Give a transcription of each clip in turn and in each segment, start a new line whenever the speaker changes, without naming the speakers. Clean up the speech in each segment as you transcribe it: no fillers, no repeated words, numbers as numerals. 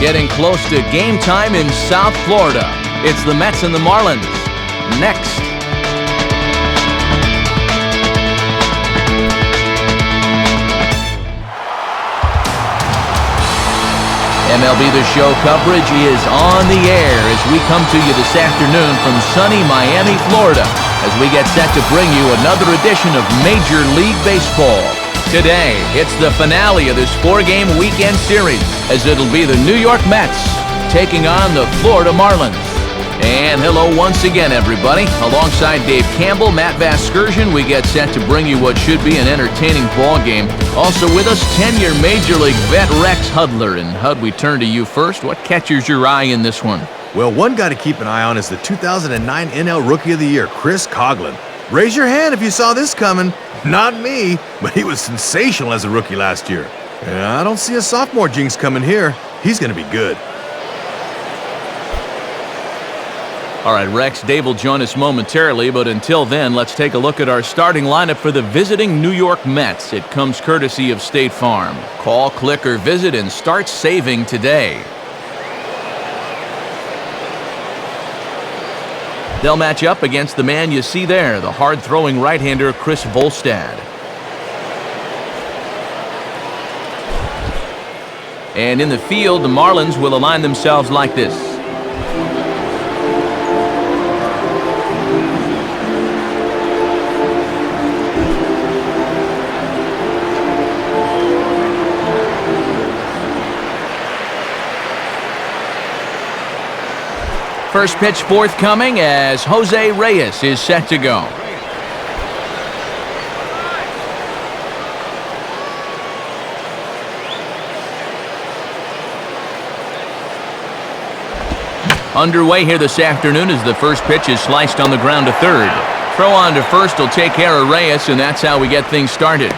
Getting close to game time in South Florida. It's the Mets and the Marlins. Next. MLB The Show coverage is on the air as we come to you this afternoon from sunny Miami, Florida, as we get set to bring you another edition of Major League Baseball. Today, it's the finale of this four-game weekend series, as it'll be the New York Mets taking on the Florida Marlins. And hello once again, everybody. Alongside Dave Campbell, Matt Vasgersian, we get set to bring you what should be an entertaining ball game. Also with us, 10-year Major League vet Rex Hudler. And Hud, we turn to you first. What catches your eye in this one?
Well, one guy to keep an eye on is the 2009 NL Rookie of the Year, Chris Coghlan. Raise your hand if you saw this coming. Not me, but he was sensational as a rookie last year. And I don't see a sophomore jinx coming here. He's going to be good.
All right, Rex, Dave will join us momentarily, but until then, let's take a look at our starting lineup for the visiting New York Mets. It comes courtesy of State Farm. Call, click, or visit and start saving today. They'll match up against the man you see there, the hard-throwing right-hander Chris Volstad. And in the field, the Marlins will align themselves like this. First pitch forthcoming as Jose Reyes is set to go. Underway here this afternoon as the first pitch is sliced on the ground to third. Throw on to first will take care of Reyes, and that's how we get things started.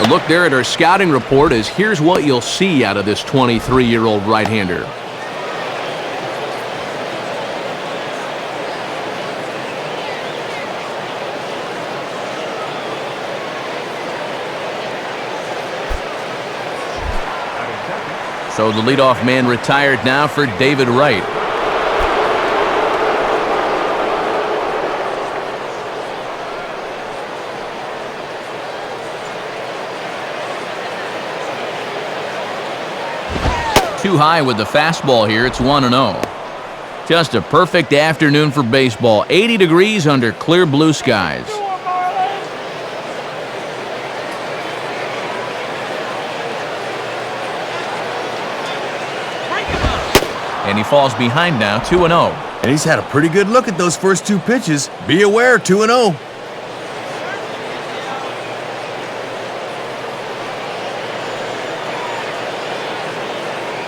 A look there at our scouting report is here's what you'll see out of this 23-year-old right-hander. So the leadoff man retired now for David Wright. Too high with the fastball here. It's 1-0. Just a perfect afternoon for baseball. 80 degrees under clear blue skies. And he falls behind now, 2-0.
And he's had a pretty good look at those first two pitches. Be aware, 2-0.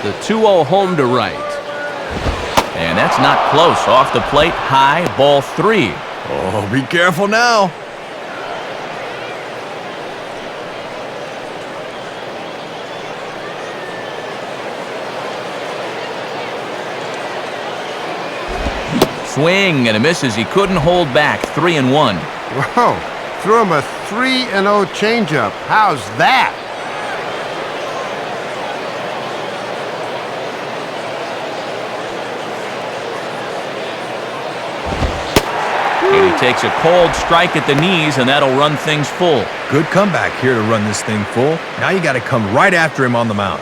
The 2-0 home to right. And that's not close. Off the plate, high, ball 3.
Oh, be careful now.
Swing and a miss as he couldn't hold back. 3-1.
Whoa, threw him a 3-0 changeup. How's that?
And he takes a cold strike at the knees, and that'll run things full.
Good comeback here to run this thing full. Now you got to come right after him on the mound.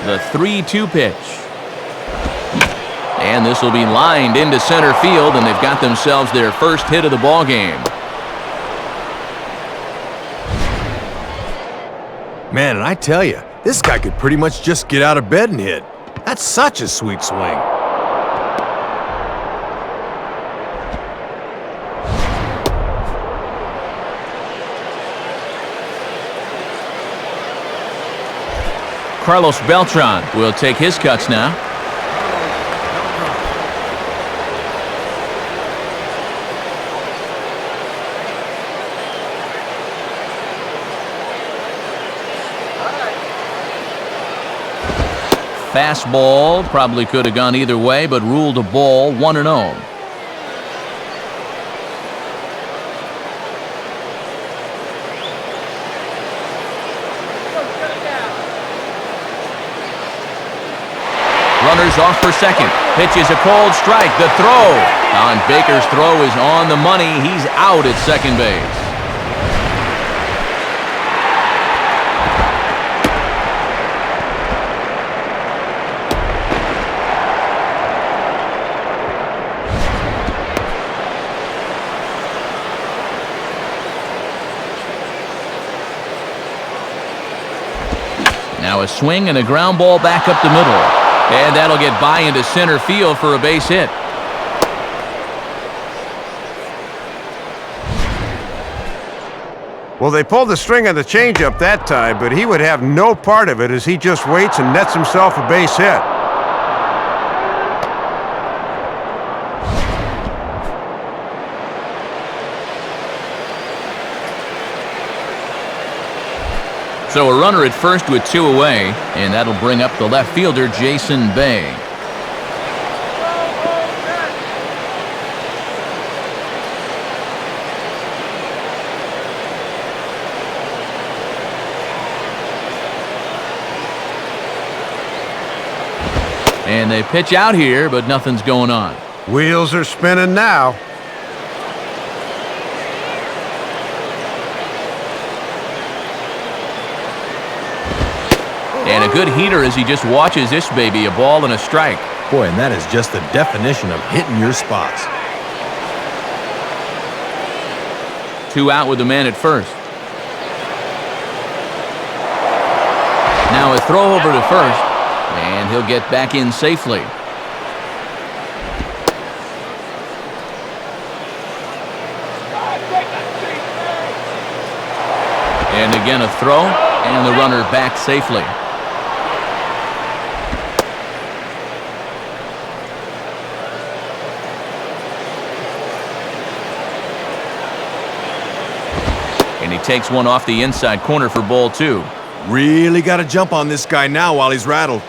The 3-2 pitch. And this will be lined into center field, and they've got themselves their first hit of the ball game.
Man, and I tell you, this guy could pretty much just get out of bed and hit. That's such a sweet swing.
Carlos Beltran will take his cuts now. Fastball probably could have gone either way, but ruled a ball. 1-0. runners off for second. Pitch is a cold strike. The throw. Don Baker's throw is on the money. He's out at second base. Now a swing and a ground ball back up the middle. And that'll get by into center field for a base hit.
Well, they pulled the string on the changeup that time, but he would have no part of it as he just waits and nets himself a base hit.
So a runner at first with 2 away, and that'll bring up the left fielder, Jason Bay. And they pitch out here, but nothing's going on.
Wheels are spinning now.
And a good heater as he just watches this baby, a ball and a strike.
Boy, and that is just the definition of hitting your spots.
2 out with the man at first. Now a throw over to first, and he'll get back in safely. And again a throw, and the runner back safely. And he takes one off the inside corner for ball 2.
Really got to jump on this guy now while he's rattled.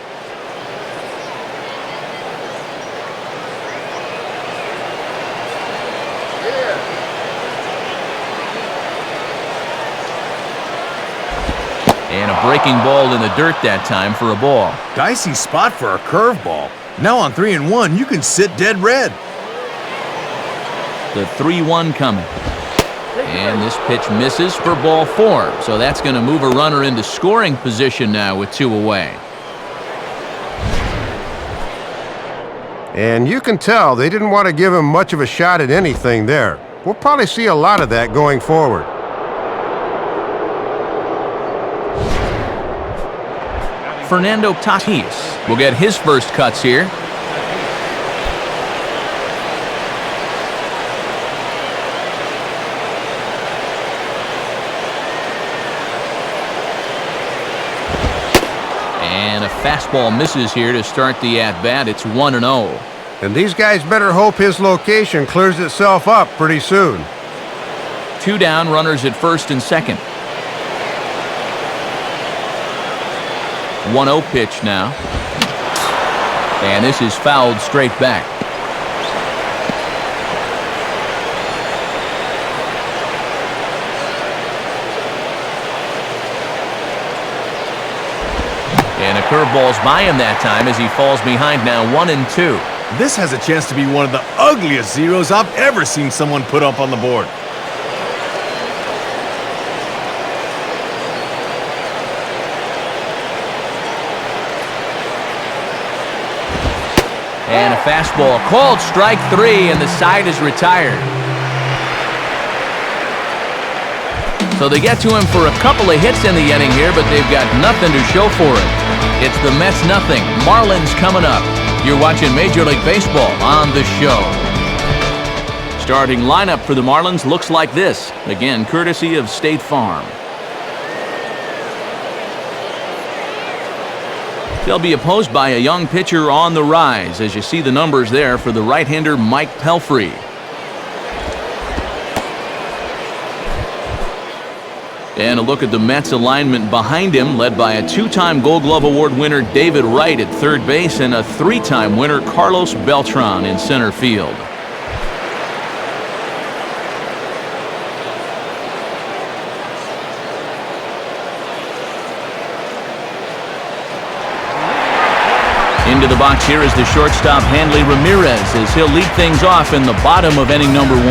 And a breaking ball in the dirt that time for a ball.
Dicey spot for a curveball. Now on 3-1, you can sit dead red.
The 3-1 coming. And this pitch misses for ball 4. So that's going to move a runner into scoring position now with 2 away.
And you can tell they didn't want to give him much of a shot at anything there. We'll probably see a lot of that going forward.
Fernando Tatis will get his first cuts here. And a fastball misses here to start the at-bat. It's 1-0.
And these guys better hope his location clears itself up pretty soon.
2 down, runners at first and second. 1-0 pitch now. And this is fouled straight back. And a curveball's by him that time as he falls behind now 1-2.
This has a chance to be one of the ugliest zeros I've ever seen someone put up on the board.
And a fastball called strike 3, and the side is retired. So they get to him for a couple of hits in the inning here, but they've got nothing to show for it. It's the Mets nothing. Marlins coming up. You're watching Major League Baseball on the show. Starting lineup for the Marlins looks like this. Again, courtesy of State Farm. They'll be opposed by a young pitcher on the rise, as you see the numbers there for the right-hander Mike Pelfrey. And a look at the Mets alignment behind him, led by a 2-time Gold Glove Award winner David Wright at third base and a 3-time winner Carlos Beltran in center field. In Stepping to the box here is the shortstop, Hanley Ramirez, as he'll lead things off in the bottom of inning number 1.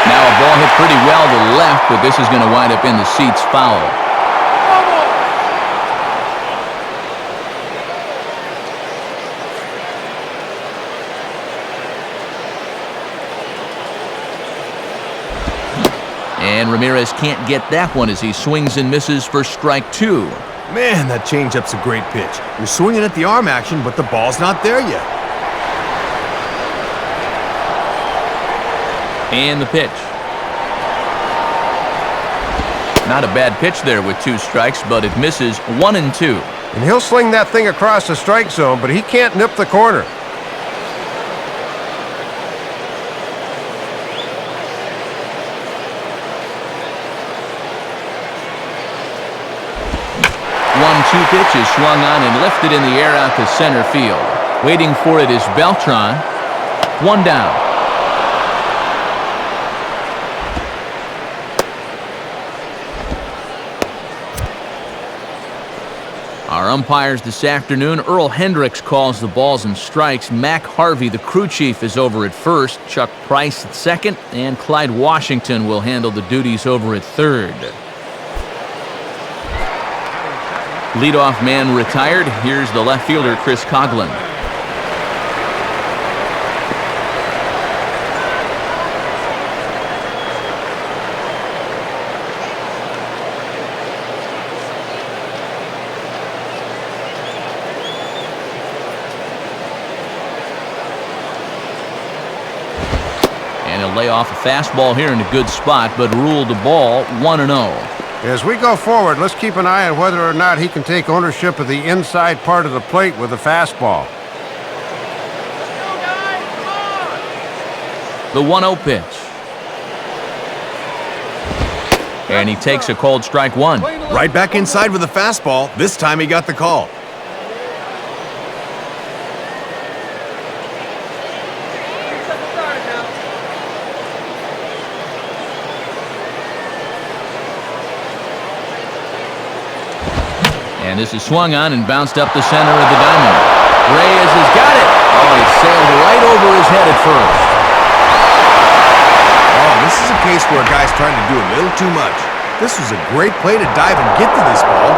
Now a ball hit pretty well to left, but this is going to wind up in the seats foul. And Ramirez can't get that one as he swings and misses for strike 2.
Man, that changeup's a great pitch. You're swinging at the arm action, but the ball's not there yet.
And the pitch. Not a bad pitch there with 2 strikes, but it misses 1 and 2.
And he'll sling that thing across the strike zone, but he can't nip the corner.
One-two pitch is swung on and lifted in the air out to center field. Waiting for it is Beltran. 1 down. Our umpires this afternoon, Earl Hendricks calls the balls and strikes. Mac Harvey, the crew chief, is over at first. Chuck Price at second. And Clyde Washington will handle the duties over at third. Leadoff man retired. Here's the left fielder, Chris Coghlan. And he'll lay off a fastball here in a good spot, but ruled the ball 1-0.
As we go forward, let's keep an eye on whether or not he can take ownership of the inside part of the plate with a fastball.
The 1-0 pitch. And he takes a cold strike 1.
Right back inside with a fastball. This time he got the call.
And this is swung on and bounced up the center of the diamond. Reyes has got it. Oh, it sailed right over his head at first.
Oh, this is a case where a guy's trying to do a little too much. This was a great play to dive and get to this ball,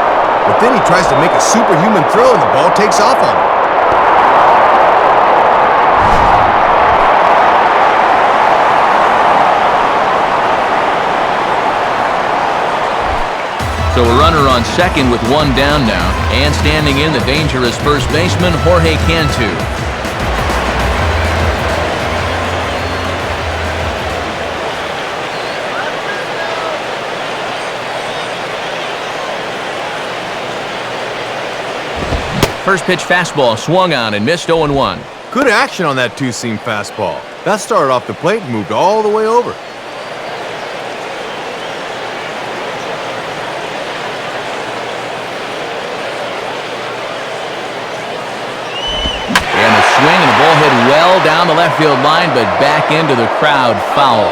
but then he tries to make a superhuman throw and the ball takes off on him.
So a runner on second with 1 down now, and standing in the dangerous first baseman, Jorge Cantu. First pitch fastball swung on and missed 0-1.
Good action on that 2-seam fastball. That started off the plate and moved all the way over.
Swing and the ball hit well down the left field line, but back into the crowd, foul.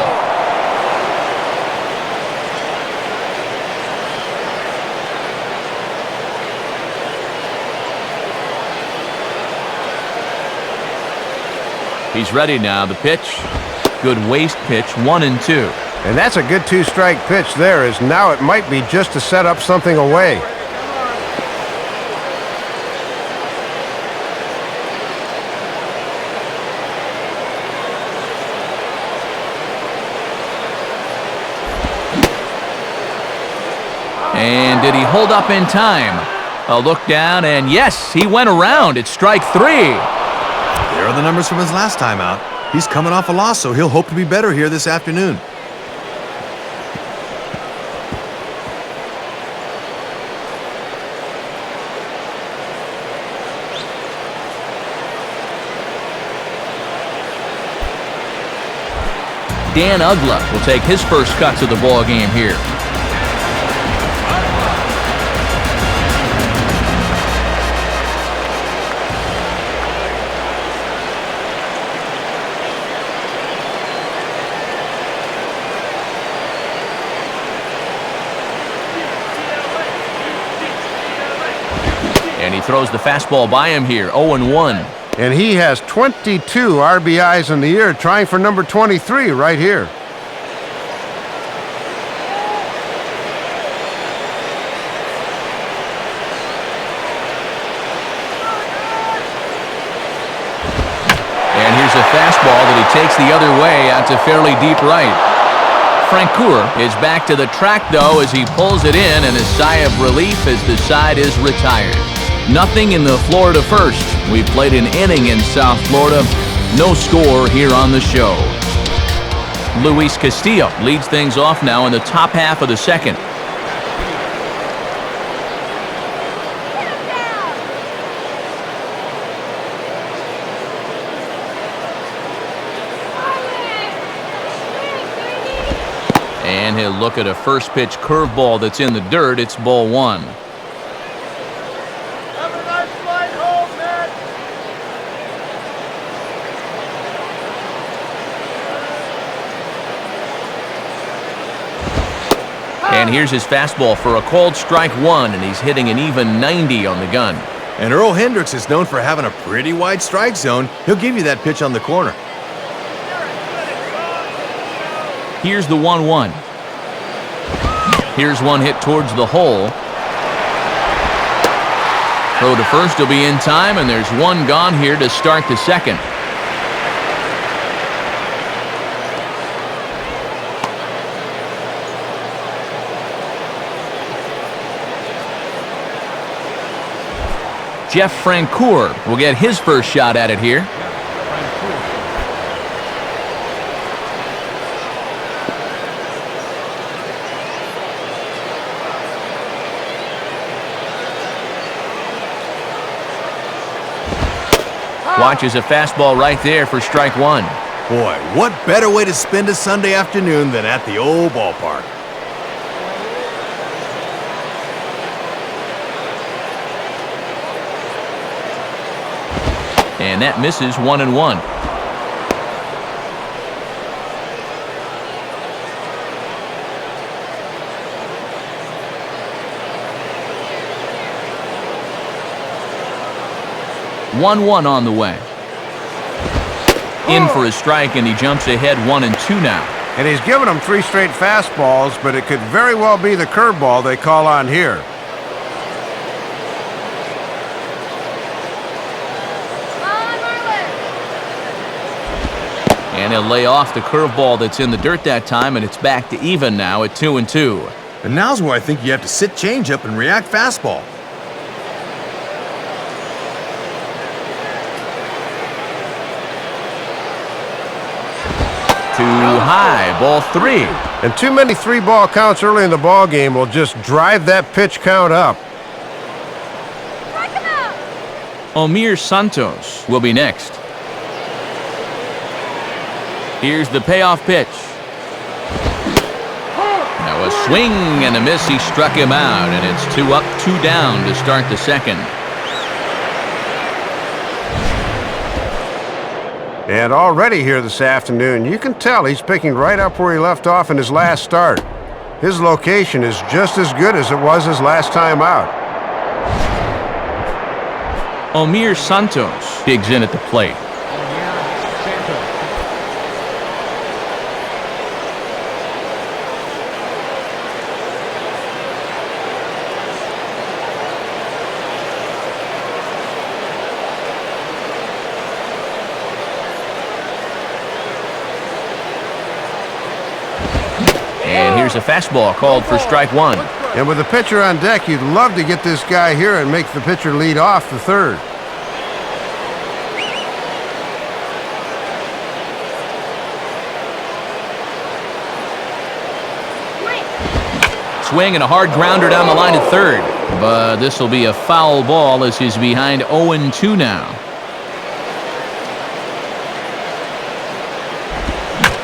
He's ready now. The pitch, good waist pitch, 1-2.
And that's a good 2-strike pitch there, as now it might be just to set up something away.
And did he hold up in time? A look down, and yes, he went around. It's strike 3.
There are the numbers from his last time out. He's coming off a loss, so he'll hope to be better here this afternoon.
Dan Ugla will take his first cuts of the ball game here. throws the fastball by him here, 0-1.
And he has 22 RBIs in the year, trying for number 23 right here.
And here's a fastball that he takes the other way out to fairly deep right. Francoeur is back to the track, though, as he pulls it in, and a sigh of relief as the side is retired. Nothing in the Florida first. We've played an inning in South Florida. No score here on the show. Luis Castillo leads things off now in the top half of the second. And he'll look at a first pitch curveball that's in the dirt. It's ball one. And here's his fastball for a called strike one, and he's hitting an even 90 on the gun.
And Earl Hendricks is known for having a pretty wide strike zone. He'll give you that pitch on the corner.
Here's the 1-1. Here's one hit towards the hole. Throw to first will be in time, and there's one gone here to start the second. Jeff Francoeur will get his first shot at it here. Watches a fastball right there for strike one.
Boy, what better way to spend a Sunday afternoon than at the old ballpark?
And that misses 1-1. On the way. In for a strike, and he jumps ahead 1-2 now.
And he's given them 3 straight fastballs, but it could very well be the curveball they call on here.
And he'll lay off the curveball that's in the dirt that time, and it's back to even now at 2-2.
And now's where I think you have to sit changeup and react fastball.
Too high, ball 3.
And too many 3-ball counts early in the ball game will just drive that pitch count up.
Omir Santos will be next. Here's the payoff pitch. Now a swing and a miss. He struck him out, and it's 2 up, 2 down to start the second.
And already here this afternoon, you can tell he's picking right up where he left off in his last start. His location is just as good as it was his last time out.
Omir Santos digs in at the plate. And here's a fastball called for strike one.
And with the pitcher on deck, you'd love to get this guy here and make the pitcher lead off the third.
Swing and a hard grounder down the line at third. But this will be a foul ball as he's behind 0-2 now.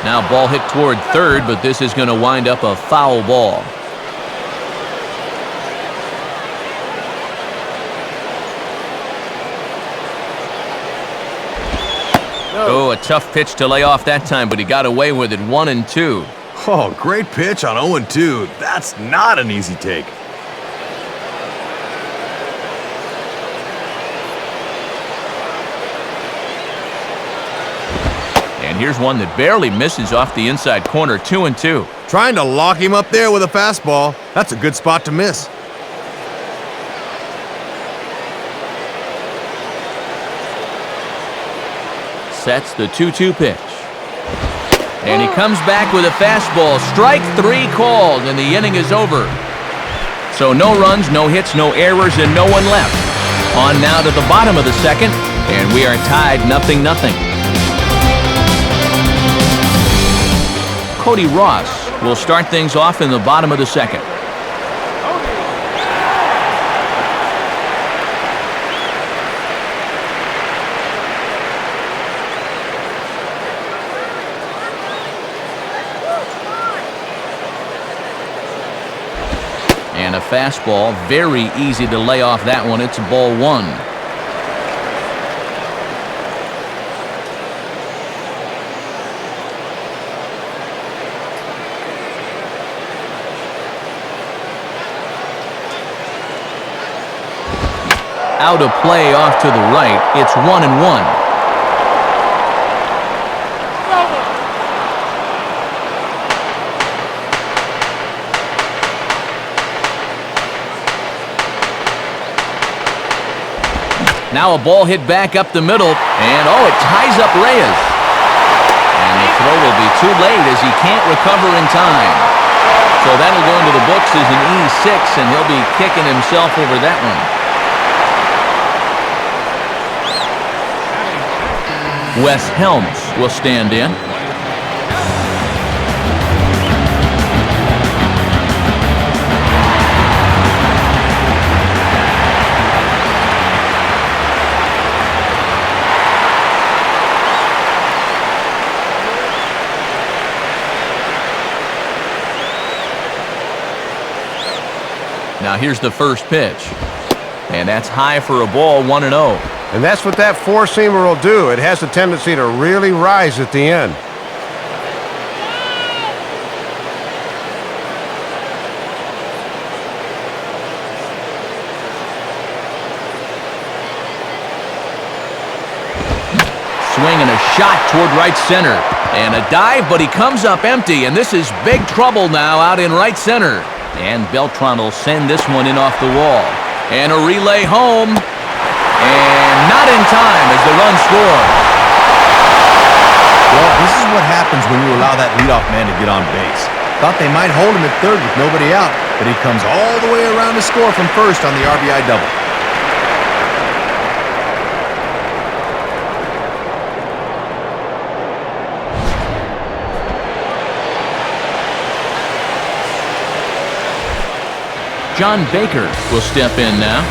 Now ball hit toward third, but this is going to wind up a foul ball. Oh, a tough pitch to lay off that time, but he got away with it. 1-2.
Oh, great pitch on 0-2. That's not an easy take.
And here's one that barely misses off the inside corner, 2-2.
Trying to lock him up there with a fastball. That's a good spot to miss.
Sets the 2-2 pitch. And he comes back with a fastball. Strike 3 called, and the inning is over. So no runs, no hits, no errors, and no one left. On now to the bottom of the second, and we are tied 0-0. Cody Ross will start things off in the bottom of the second. And a fastball, very easy to lay off that one. It's ball 1. Out of play off to the right. It's 1-1. Now a ball hit back up the middle, and oh, it ties up Reyes. And the throw will be too late as he can't recover in time. So that'll go into the books as an E6, and he'll be kicking himself over that one. Wes Helms will stand in. Now here's the first pitch. And that's high for a ball, 1-0.
And that's what that four-seamer will do. It has a tendency to really rise at the end.
Swinging a shot toward right center. And a dive, but he comes up empty. And this is big trouble now out in right center. And Beltran will send this one in off the wall. And a relay home. And not in time as the run scored.
Well, this is what happens when you allow that leadoff man to get on base. Thought they might hold him at third with nobody out, but he comes all the way around to score from first on the RBI double.
John Baker will step in now.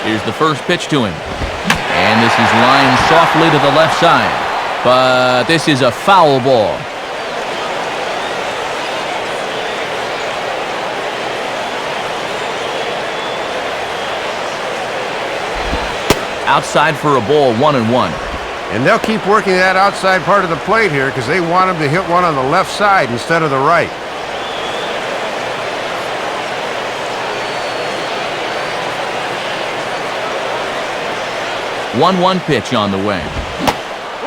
Here's the first pitch to him. And this is lined softly to the left side. But this is a foul ball. Outside for a ball, 1-1.
And they'll keep working that outside part of the plate here because they want him to hit one on the left side instead of the right.
One pitch on the way.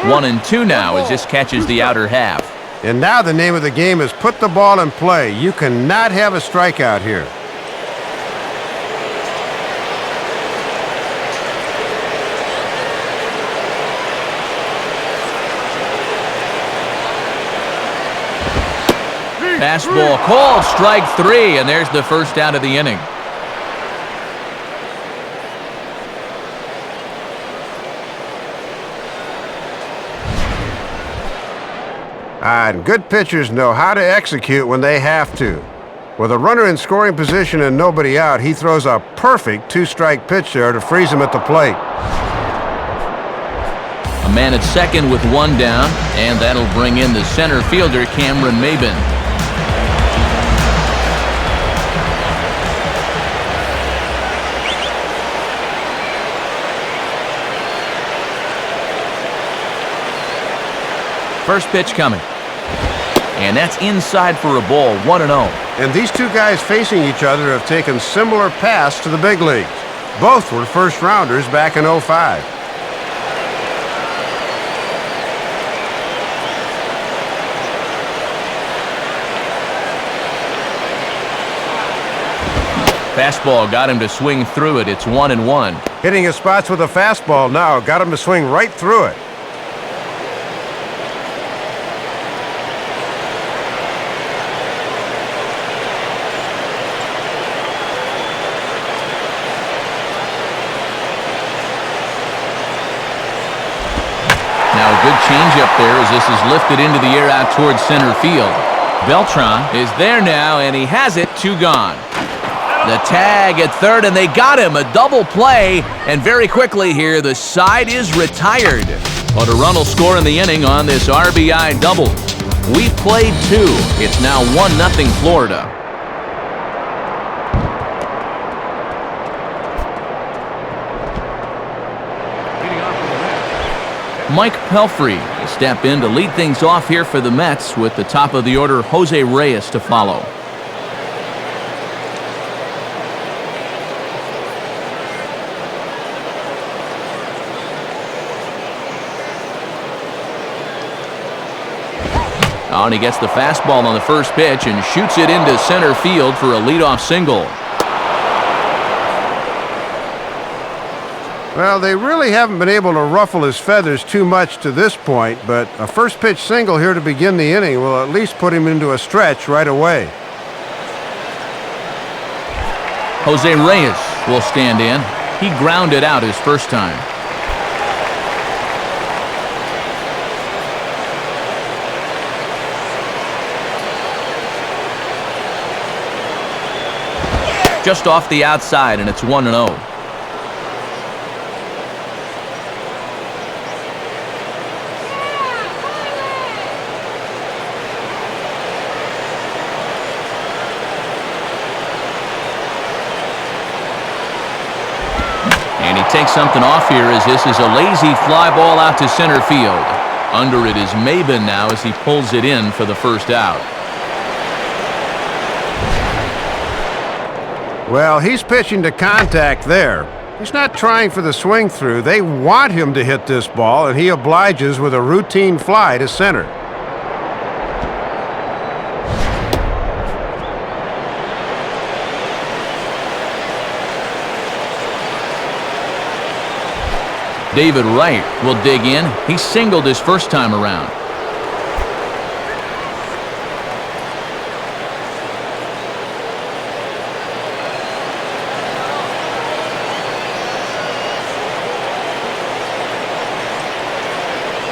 1-2 now as this catches the outer half.
And now the name of the game is put the ball in play. You cannot have a strikeout here.
Fastball called, strike 3, and there's the first out of the inning.
And good pitchers know how to execute when they have to. With a runner in scoring position and nobody out, he throws a perfect two-strike pitch there to freeze him at the plate.
A man at second with one down, and that'll bring in the center fielder, Cameron Maben. First pitch coming. And that's inside for a ball, 1-0.
And these two guys facing each other have taken similar paths to the big leagues. Both were first-rounders back in '05.
Fastball got him to swing through it. It's 1-1.
Hitting his spots with a fastball now got him to swing right through it.
Now a good changeup there as this is lifted into the air out towards center field. Beltran is there now, and he has it, 2 gone. The tag at third, and they got him. A double play, and very quickly here, the side is retired. But a run will score in the inning on this RBI double. We've played 2. It's now 1-0 Florida. Mike Pelfrey will step in to lead things off here for the Mets with the top of the order, Jose Reyes, to follow. Oh, and he gets the fastball on the first pitch and shoots it into center field for a leadoff single.
Well, they really haven't been able to ruffle his feathers too much to this point, but a first-pitch single here to begin the inning will at least put him into a stretch right away.
Jose Reyes will stand in. He grounded out his first time. Just off the outside, and it's 1-0. And he takes something off here as this is a lazy fly ball out to center field. Under it is Maben now as he pulls it in for the first out.
Well, he's pitching to contact there. He's not trying for the swing through. They want him to hit this ball, and he obliges with a routine fly to center.
David Wright will dig in. He singled his first time around.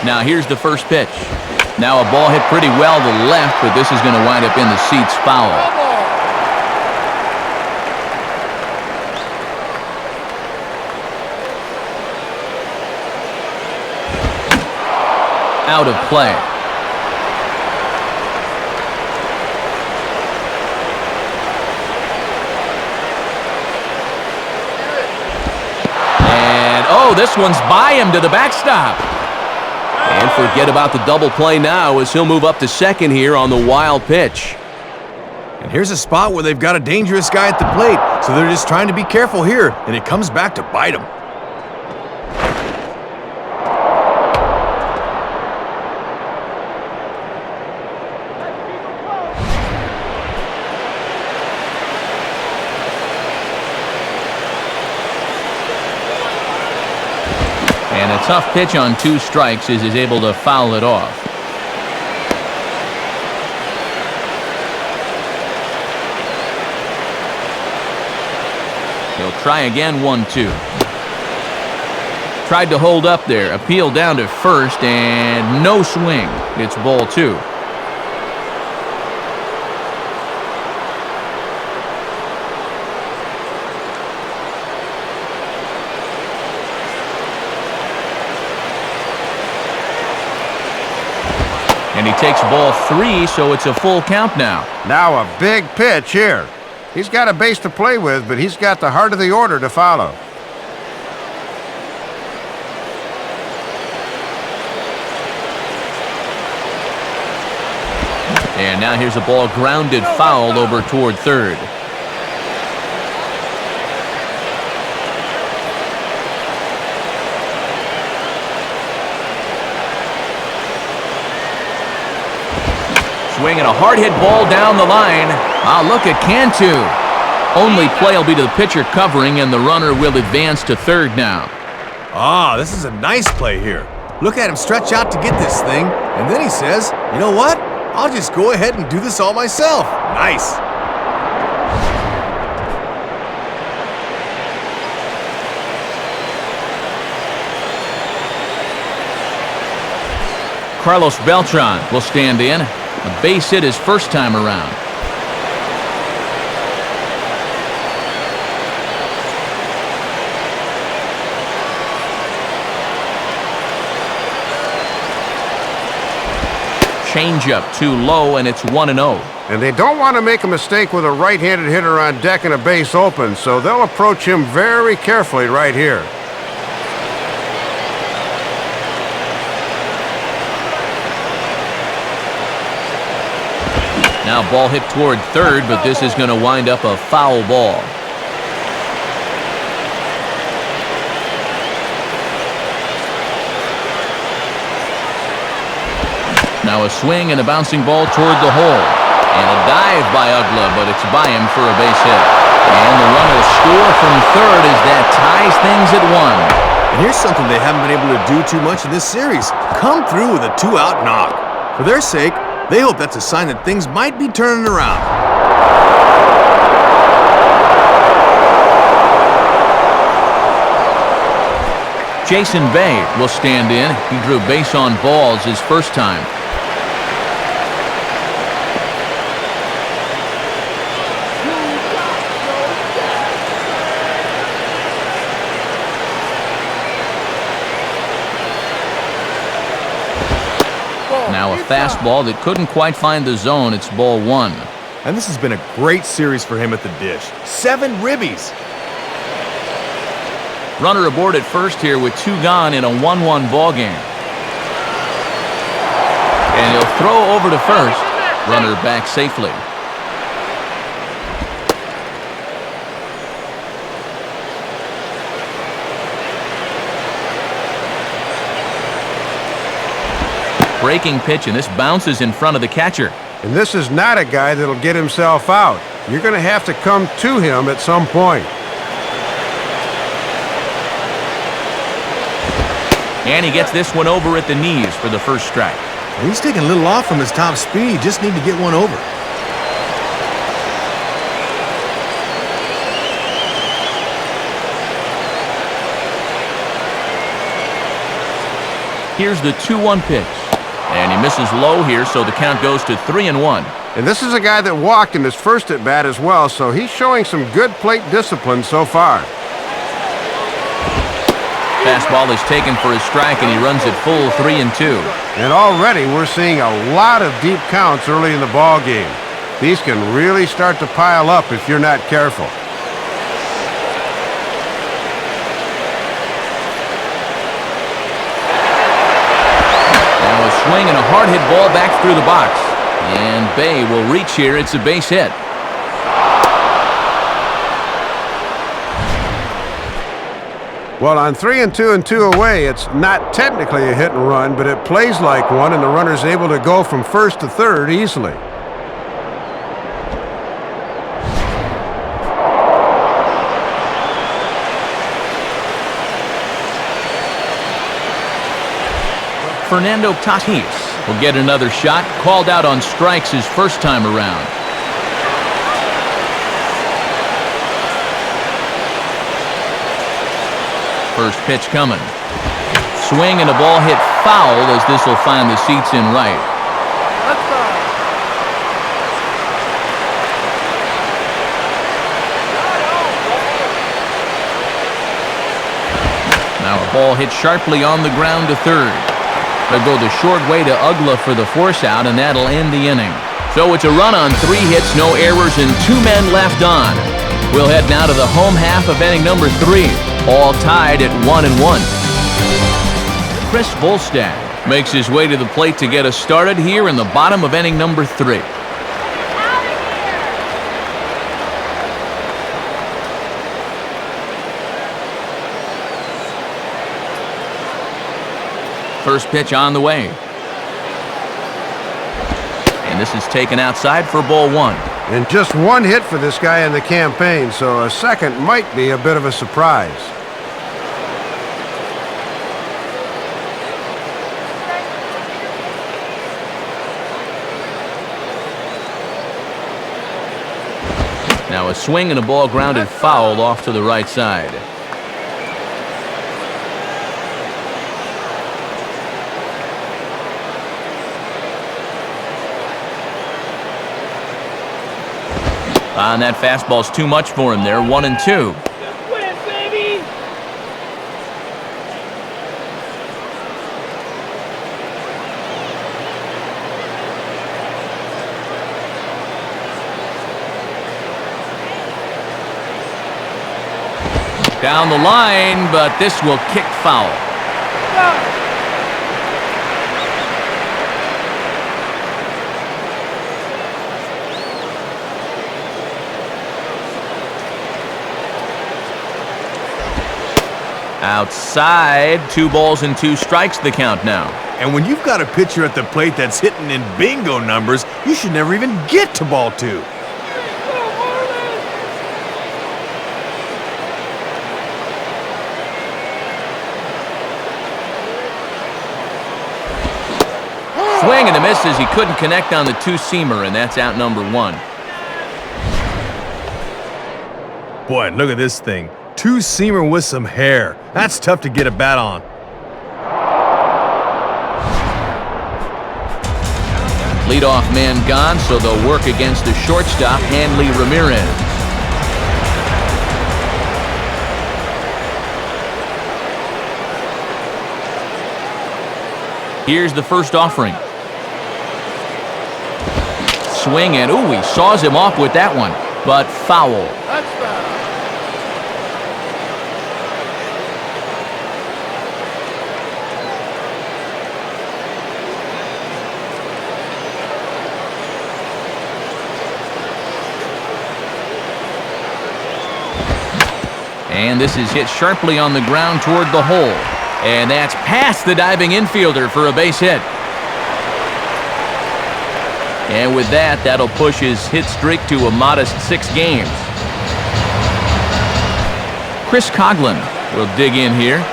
Now here's the first pitch. Now a ball hit pretty well to the left, but this is going to wind up in the seats foul. Out of play. And, oh, this one's by him to the backstop. And forget about the double play now as he'll move up to second here on the wild pitch.
And here's a spot where they've got a dangerous guy at the plate, so they're just trying to be careful here, and it comes back to bite them.
And a tough pitch on 2 strikes as he's able to foul it off. He'll try again, 1-2. Tried to hold up there, appeal down to first, and no swing. It's ball 2. And he takes ball 3, so it's a full count now.
Now a big pitch here. He's got a base to play with, but he's got the heart of the order to follow.
And now here's a ball grounded foul over toward third. Swinging a hard hit ball down the line. Look at Cantu. Only play will be to the pitcher covering, and the runner will advance to third now.
This is a nice play here. Look at him stretch out to get this thing, and then he says, you know what? I'll just go ahead and do this all myself. Nice.
Carlos Beltran will stand in. A base hit his first time around. Changeup too low, and it's 1-0.
And they don't want to make a mistake with a right-handed hitter on deck and a base open, so they'll approach him very carefully right here.
Now ball hit toward third, but this is going to wind up a foul ball. Now a swing and a bouncing ball toward the hole. And a dive by Uggla, but it's by him for a base hit. And the run will score from third as that ties things at 1.
And here's something they haven't been able to do too much in this series. Come through with a 2-out knock. For their sake, they hope that's a sign that things might be turning around.
Jason Bay will stand in. He drew base on balls his first time. Now a fastball that couldn't quite find the zone. It's ball 1.
And this has been a great series for him at the dish. 7 ribbies.
Runner aboard at first here with 2 gone in a 1-1 ball game. And he'll throw over to first. Runner back safely. Breaking pitch, and this bounces in front of the catcher.
And this is not a guy that'll get himself out. You're going to have to come to him at some point.
And he gets this one over at the knees for the first strike.
He's taking a little off from his top speed. Just need to get one over.
Here's the 2-1 pitch. And he misses low here, so the count goes to 3-1.
And this is a guy that walked in his first at-bat as well, so he's showing some good plate discipline so far.
Fastball is taken for a strike, and he runs it full 3-2.
And already we're seeing a lot of deep counts early in the ball game. These can really start to pile up if you're not careful.
Swing and a hard hit ball back through the box. And Bay will reach here. It's a base hit.
Well, on 3-2 and 2 away, it's not technically a hit and run, but it plays like one, and the runner's able to go from first to third easily.
Fernando Tatis will get another shot, called out on strikes his first time around. First pitch coming. Swing and a ball hit foul as this will find the seats in right. Now a ball hit sharply on the ground to third. They'll go the short way to Uggla for the force out, and that'll end the inning. So it's a run on 3 hits, no errors, and 2 men left on. We'll head now to the home half of inning number 3, all tied at 1-1. Chris Volstagg Makes his way to the plate to get us started here in the bottom of inning number 3. First pitch on the way. And this is taken outside for ball 1.
And just one hit for this guy in the campaign, so a second might be a bit of a surprise.
Now a swing and a ball grounded foul off to the right side. And that fastball's too much for him there. 1-2.
Win, baby!
Down the line, but this will kick foul. Outside, 2 balls and 2 strikes the count now.
And when you've got a pitcher at the plate that's hitting in bingo numbers, you should never even get to ball 2.
Swing and a miss as he couldn't connect on the 2-seamer, and that's out number 1.
Boy, look at this thing. 2-seamer with some hair. That's tough to get a bat on.
Leadoff man gone, so they'll work against the shortstop, Hanley Ramirez. Here's the first offering. Swing and, ooh, he saws him off with that one, but foul. And this is hit sharply on the ground toward the hole. And that's past the diving infielder for a base hit. And with that, that'll push his hit streak to a modest 6 games. Chris Coghlan will dig in here.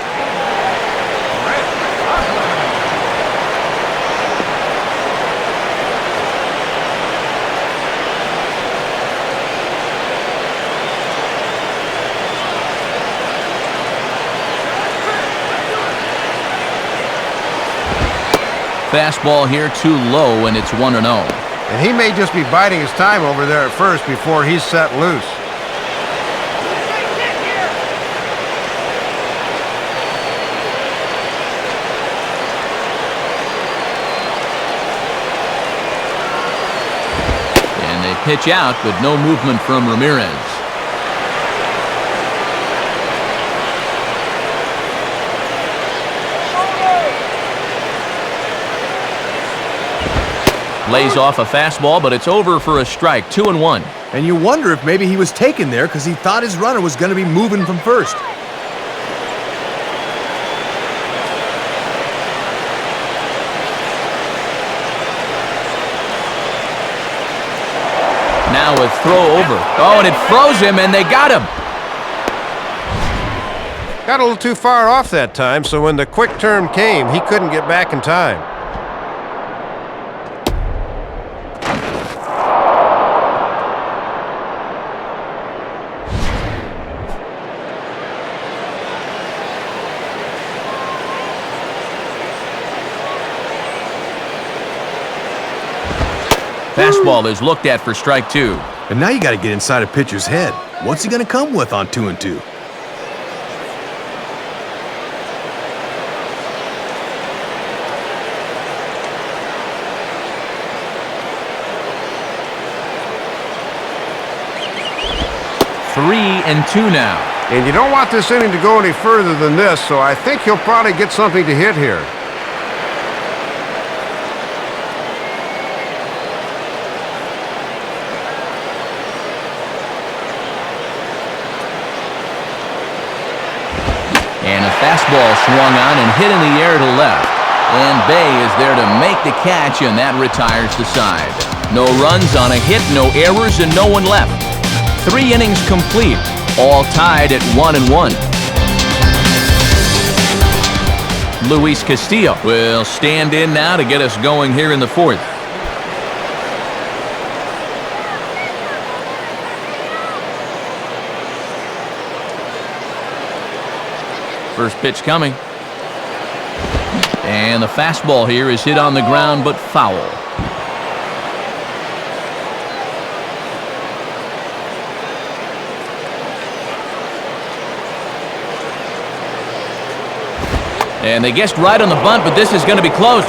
Fastball here too low, and it's 1-0.
And he may just be biding his time over there at first before he's set loose.
And they pitch out, but no movement from Ramirez. Lays off a fastball, but it's over for a strike. 2-1.
And you wonder if maybe he was taken there because he thought his runner was going to be moving from first.
Now a throw over. Oh, and it froze him, and they got him.
Got a little too far off that time, so when the quick turn came, he couldn't get back in time.
Fastball is looked at for strike 2.
And now you got to get inside a pitcher's head. What's he going to come with on 2-2?
Three and 2 now.
And you don't want this inning to go any further than this, so I think he'll probably get something to hit here.
And a fastball swung on and hit in the air to left. And Bay is there to make the catch, and that retires the side. No runs on a hit, no errors, and no one left. 3 innings complete, all tied at 1-1. Luis Castillo will stand in now to get us going here in the 4th. First pitch coming. And the fastball here is hit on the ground, but foul. And they guessed right on the bunt, but this is going to be close.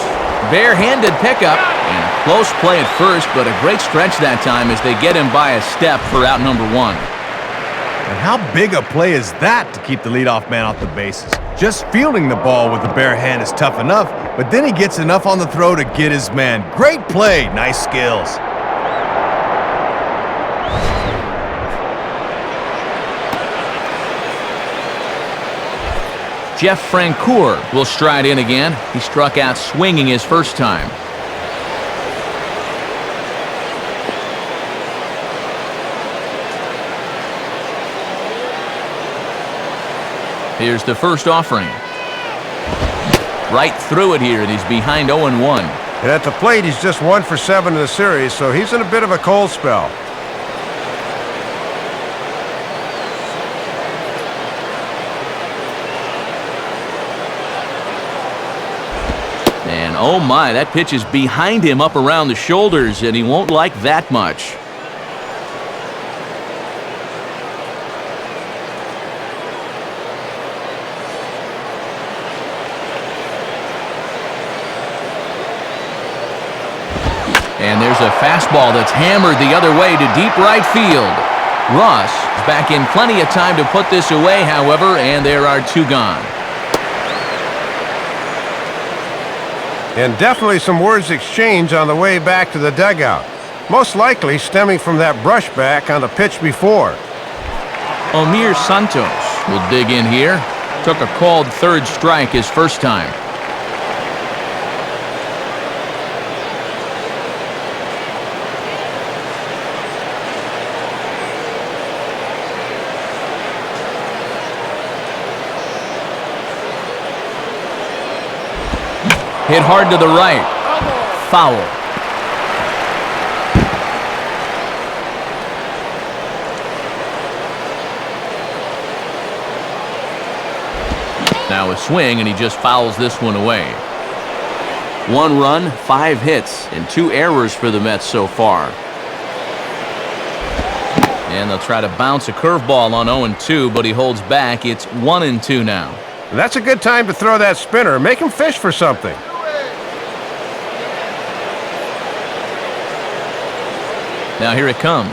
Bare-handed pickup. And a close play at first, but a great stretch that time as they get him by a step for out number 1.
And how big a play is that to keep the leadoff man off the bases? Just fielding the ball with the bare hand is tough enough, but then he gets enough on the throw to get his man. Great play, nice skills.
Jeff Francoeur will stride in again. He struck out swinging his first time. Here's the first offering. Right through it here, and he's behind 0-1.
And at the plate, he's just 1 for 7 in the series, so he's in a bit of a cold spell.
And oh my, that pitch is behind him up around the shoulders, and he won't like that much. And there's a fastball that's hammered the other way to deep right field. Ross is back in plenty of time to put this away, however, and there are 2 gone.
And definitely some words exchanged on the way back to the dugout. Most likely stemming from that brushback on the pitch before.
Omir Santos will dig in here. Took a called 3rd strike his first time. Hit hard to the right. Foul. Now a swing, and he just fouls this one away. 1 run, 5 hits, and 2 errors for the Mets so far. And they'll try to bounce a curveball on 0-2, but he holds back. It's 1-2 now.
That's a good time to throw that spinner. Make him fish for something.
Now here it comes.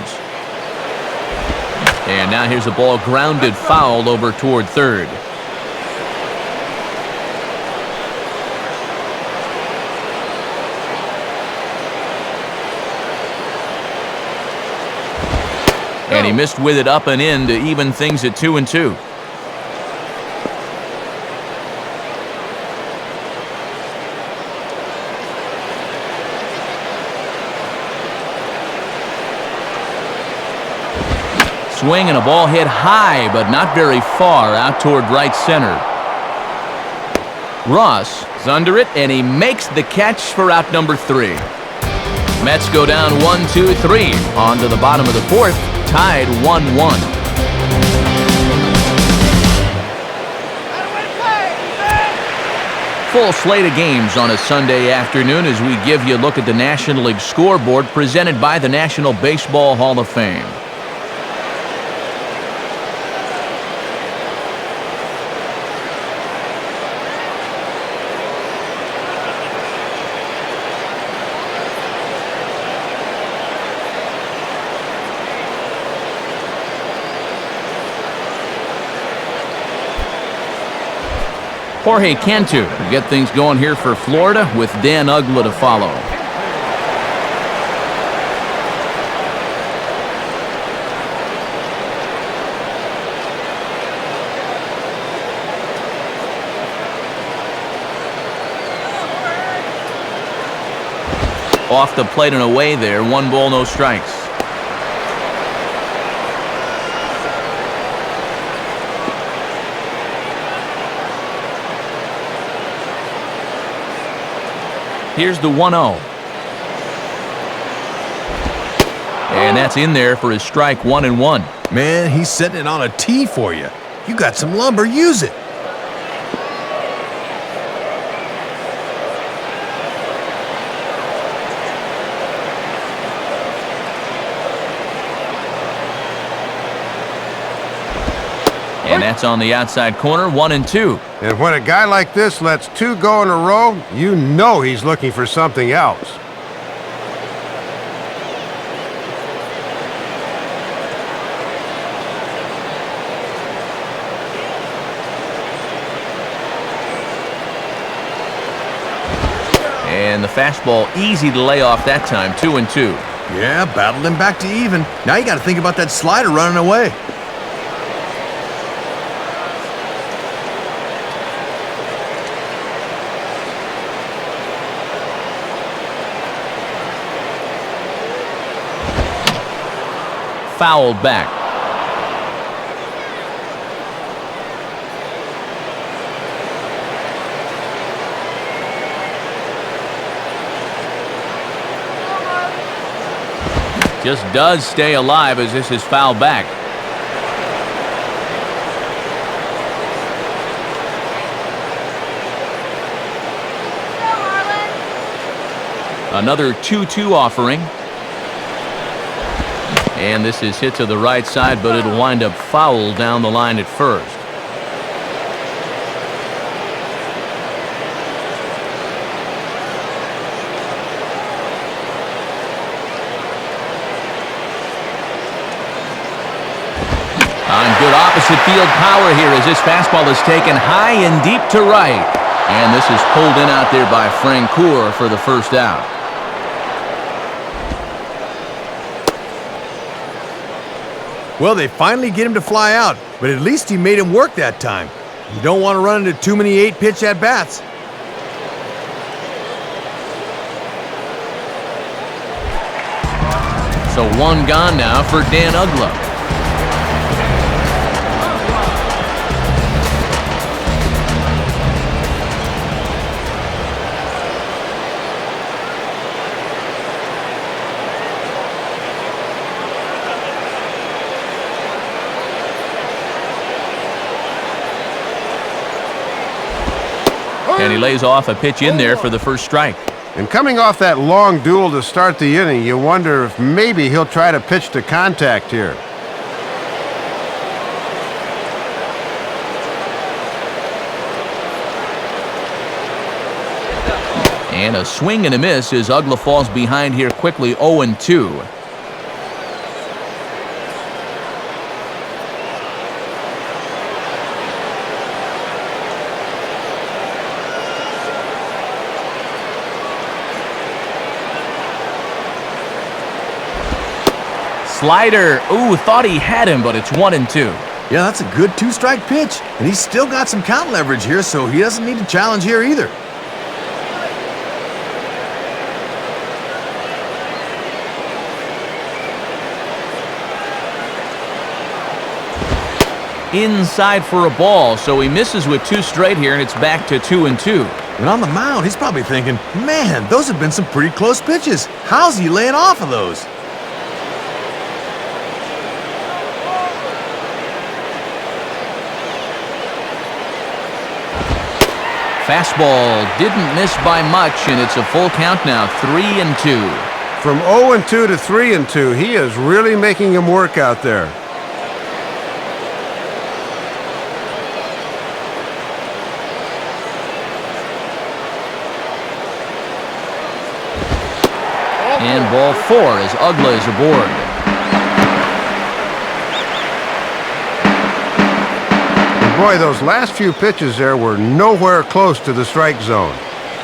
And now here's a ball grounded foul over toward 3rd. And he missed with it up and in to even things at 2-2. Swing and a ball hit high, but not very far out toward right center. Ross is under it, and he makes the catch for out number 3. Mets go down 1-2-3 on to the bottom of the 4th, tied 1-1. Full slate of games on a Sunday afternoon as we give you a look at the National League scoreboard presented by the National Baseball Hall of Fame. Jorge Cantu will get things going here for Florida with Dan Uggla to follow. Off the plate and away there. 1 ball, no strikes. Here's the 1-0. And that's in there for his strike 1-1.
Man, he's setting it on a tee for you. You got some lumber, use it.
And that's on the outside corner, 1-2.
And when a guy like this lets 2 go in a row, you know he's looking for something else.
And the fastball easy to lay off that time, 2-2.
Yeah, battled him back to even. Now you got to think about that slider running away.
Fouled back. Just does stay alive as this is fouled back. Another 2-2 offering. And this is hit to the right side, but it'll wind up foul down the line at first. On good opposite field power here as this fastball is taken high and deep to right. And this is pulled in out there by Francoeur for the first out.
Well, they finally get him to fly out, but at least he made him work that time. You don't want to run into too many 8-pitch at-bats.
So 1 gone now for Dan Uggla. And he lays off a pitch in there for the first strike.
And coming off that long duel to start the inning, you wonder if maybe he'll try to pitch to contact here.
And a swing and a miss as Uggla falls behind here quickly, 0-2. Slider. Ooh, thought he had him, but it's 1-2.
Yeah, that's a good 2-strike pitch. And he's still got some count leverage here, so he doesn't need to challenge here either.
Inside for a ball, so he misses with 2 straight here, and it's back to 2-2.
And on the mound, he's probably thinking, man, those have been some pretty close pitches. How's he laying off of those?
Fastball didn't miss by much, and it's a full count now, 3-2.
From 0-2 to 3-2, he is really making him work out there.
And ball 4 as Uggla is aboard.
Boy, those last few pitches there were nowhere close to the strike zone.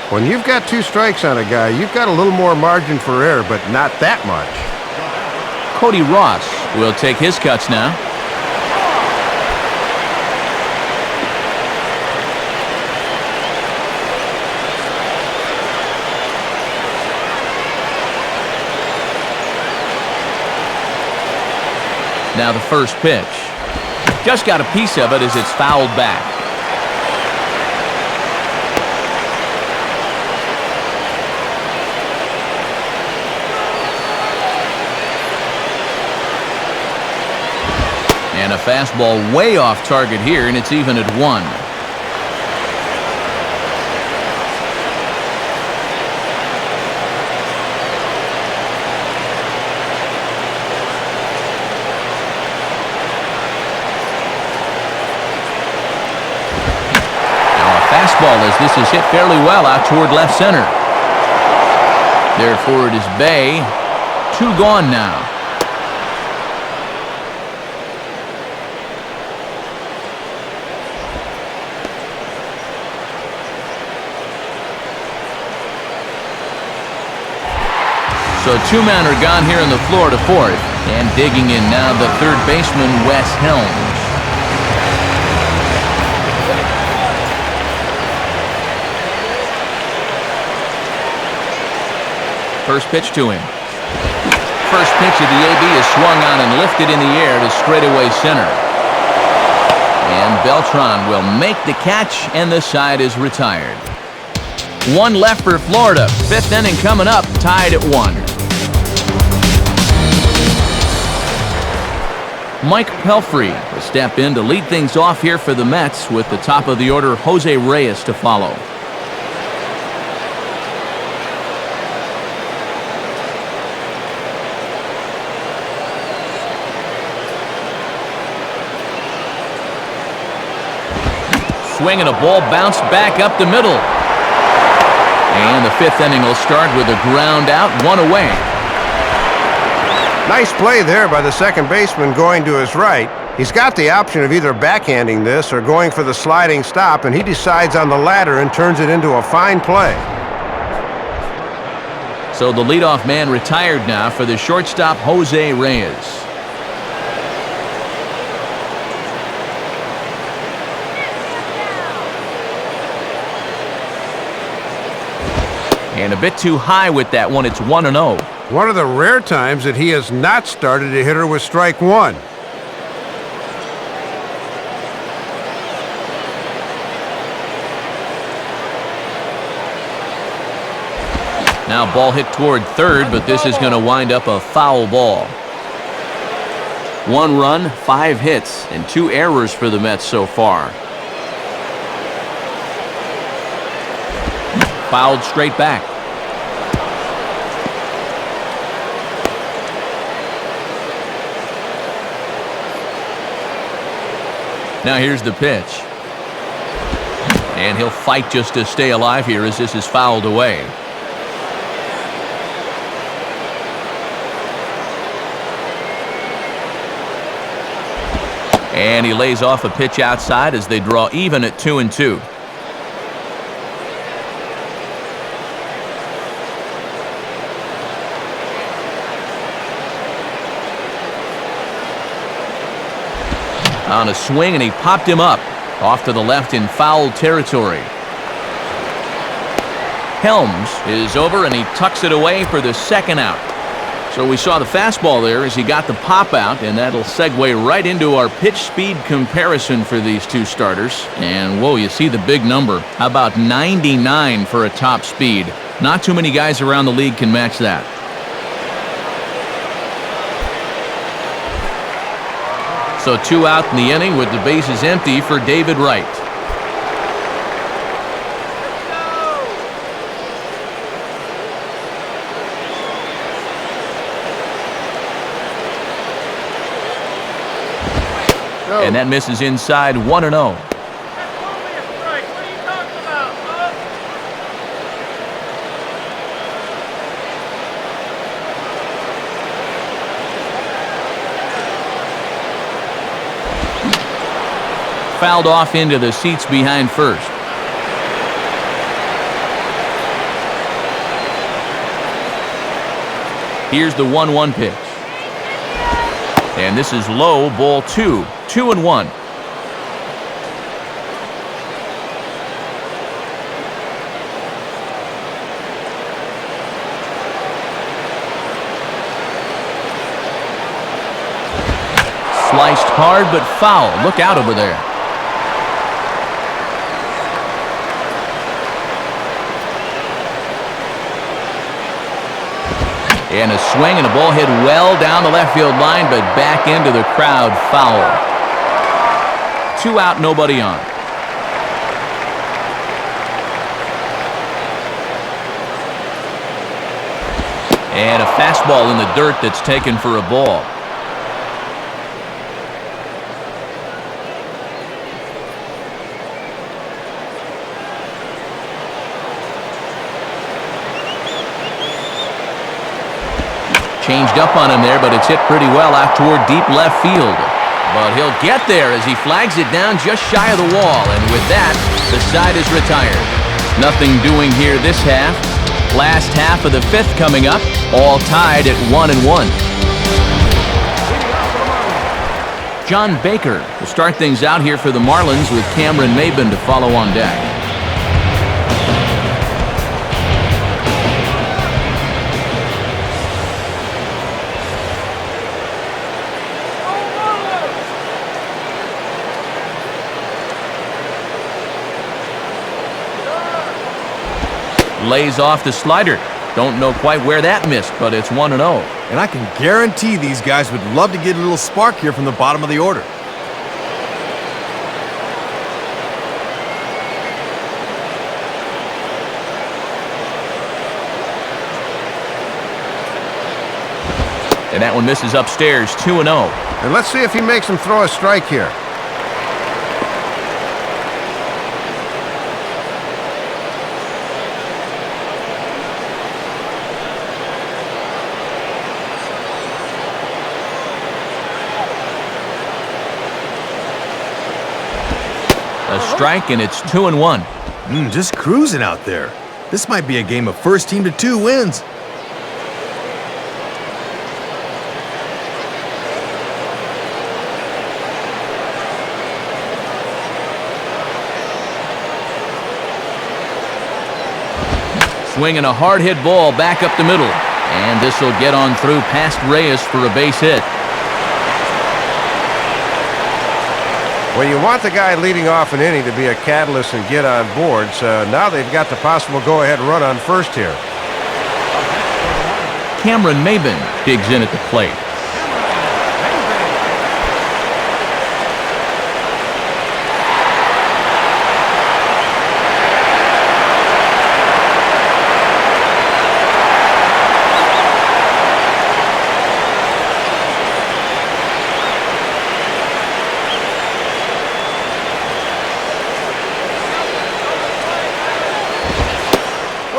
When you've got 2 strikes on a guy, you've got a little more margin for error, but not that much.
Cody Ross will take his cuts now. Now the first pitch. Just got a piece of it as it's fouled back. And a fastball way off target here, and it's even at 1. Fastball as this is hit fairly well out toward left center. Therefore it is Bay. 2 gone now. So 2 men are gone here in the Florida 4th. And digging in now the third baseman, Wes Helms. First pitch to him. First pitch of the AB is swung on and lifted in the air to straightaway center. And Beltran will make the catch, and the side is retired. 1 left for Florida. 5th inning coming up, tied at 1. Mike Pelfrey will step in to lead things off here for the Mets with the top of the order, Jose Reyes, to follow. Swing and a ball bounced back up the middle. And the 5th inning will start with a ground out, 1 away.
Nice play there by the second baseman going to his right. He's got the option of either backhanding this or going for the sliding stop, and he decides on the latter and turns it into a fine play.
So the leadoff man retired now for the shortstop, Jose Reyes. And a bit too high with that one. It's 1-0.
One of the rare times that he has not started a hitter with strike 1.
Now ball hit toward third, but this is going to wind up a foul ball. 1 run, 5 hits, and 2 errors for the Mets so far. Fouled straight back. Now here's the pitch. And he'll fight just to stay alive here as this is fouled away. And he lays off a pitch outside as they draw even at 2-2. On a swing, and he popped him up off to the left in foul territory. Helms is over, and he tucks it away for the 2nd out. So we saw the fastball there as he got the pop out, and that'll segue right into our pitch speed comparison for these 2 starters. And whoa, you see the big number. How about 99 for a top speed? Not too many guys around the league can match that. So 2 out in the inning with the bases empty for David Wright. And that misses inside, 1-0. Fouled off into the seats behind first. Here's the 1-1 pitch. And this is low, ball 2. 2-1. hard but foul. Look out over there. And a swing and a ball hit well down the left field line, but back into the crowd, foul. 2 out, nobody on. And a fastball in the dirt that's taken for a ball. Changed up on him there, but it's hit pretty well out toward deep left field. But he'll get there as he flags it down just shy of the wall. And with that, the side is retired. Nothing doing here this half. Last half of the 5th coming up, all tied at 1-1. John Baker will start things out here for the Marlins with Cameron Maybin to follow on deck. Lays off the slider. Don't know quite where that missed, but it's 1-0.
And I can guarantee these guys would love to get a little spark here from the bottom of the order.
And that one misses upstairs, 2-0.
And let's see if he makes him throw a strike here.
A strike, and it's 2-1.
Just cruising out there. This might be a game of first team to 2 wins.
Swinging a hard-hit ball back up the middle. And this will get on through past Reyes for a base hit.
Well, you want the guy leading off an inning to be a catalyst and get on board, so now they've got the possible go-ahead run on first here.
Cameron Maybin digs in at the plate.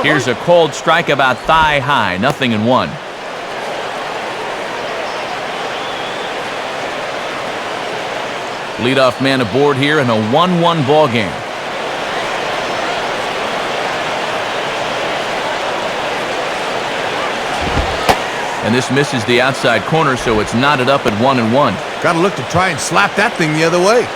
Here's a cold strike about thigh high, 0-1. Leadoff man aboard here in a 1-1 ball game. And this misses the outside corner, so it's knotted up at 1-1.
Got to look to try and slap that thing the other way.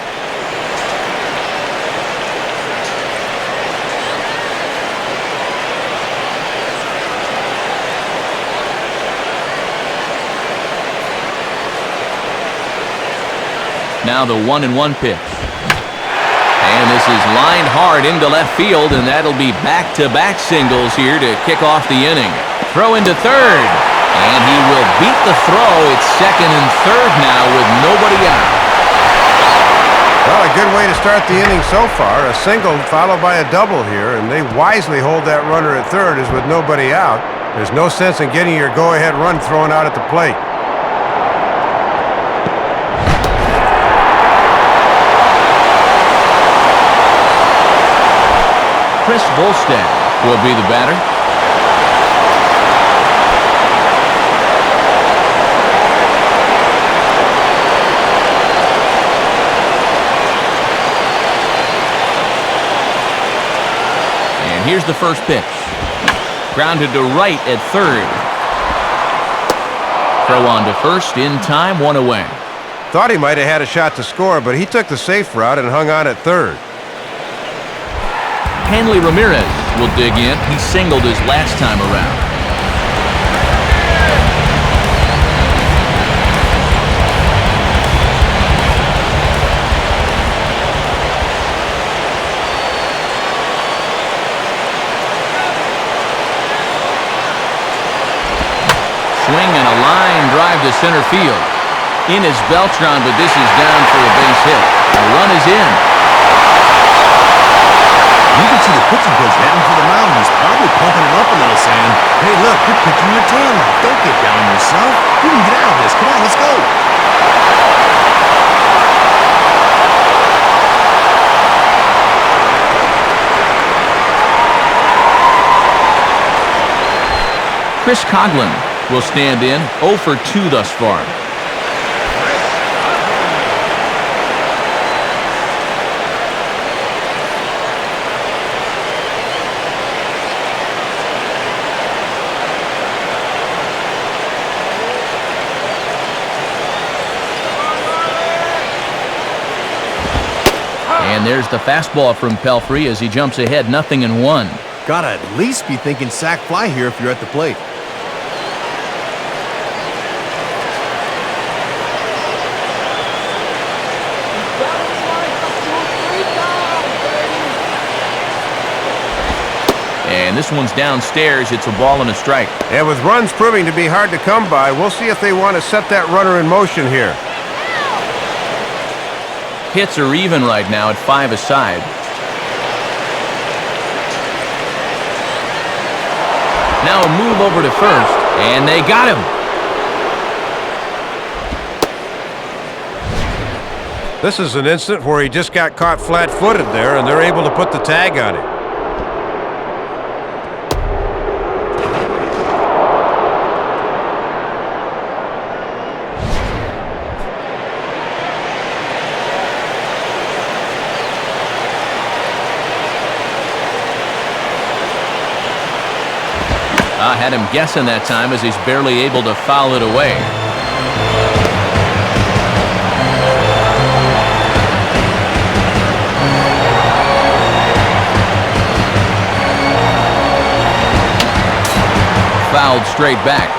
Now the 1-1 pitch. And this is lined hard into left field, and that'll be back-to-back singles here to kick off the inning. Throw into third, and he will beat the throw. It's second and third now with nobody out.
Well, a good way to start the inning so far. A single followed by a double here, and they wisely hold that runner at third as with nobody out. There's no sense in getting your go-ahead run thrown out at the plate.
Chris Volstad will be the batter. And here's the first pitch. Grounded to right at third. Throw on to first in time, 1 away.
Thought he might have had a shot to score, but he took the safe route and hung on at third.
Hanley Ramirez will dig in. He singled his last time around. swing and a line drive to center field. In is Beltran, but this is down for a base hit. The run is in.
You can see the pitching coach heading for the mound. He's probably pumping him up a little, saying, "Hey, look, you're pitching your tail off. Don't get down on yourself. You can get out of this. Come on, let's go."
Chris Coghlan will stand in, 0 for 2 thus far. And there's the fastball from Pelfrey as he jumps ahead, 0-1.
Gotta at least be thinking sac fly here if you're at the plate.
And this one's downstairs. It's a ball and a strike.
And with runs proving to be hard to come by, we'll see if they want to set that runner in motion here.
Hits are even right now at 5 aside. Now a move over to first, and they got him.
This is an incident where he just got caught flat-footed there, and they're able to put the tag on him.
I had him guessing that time as he's barely able to foul it away. Fouled straight back.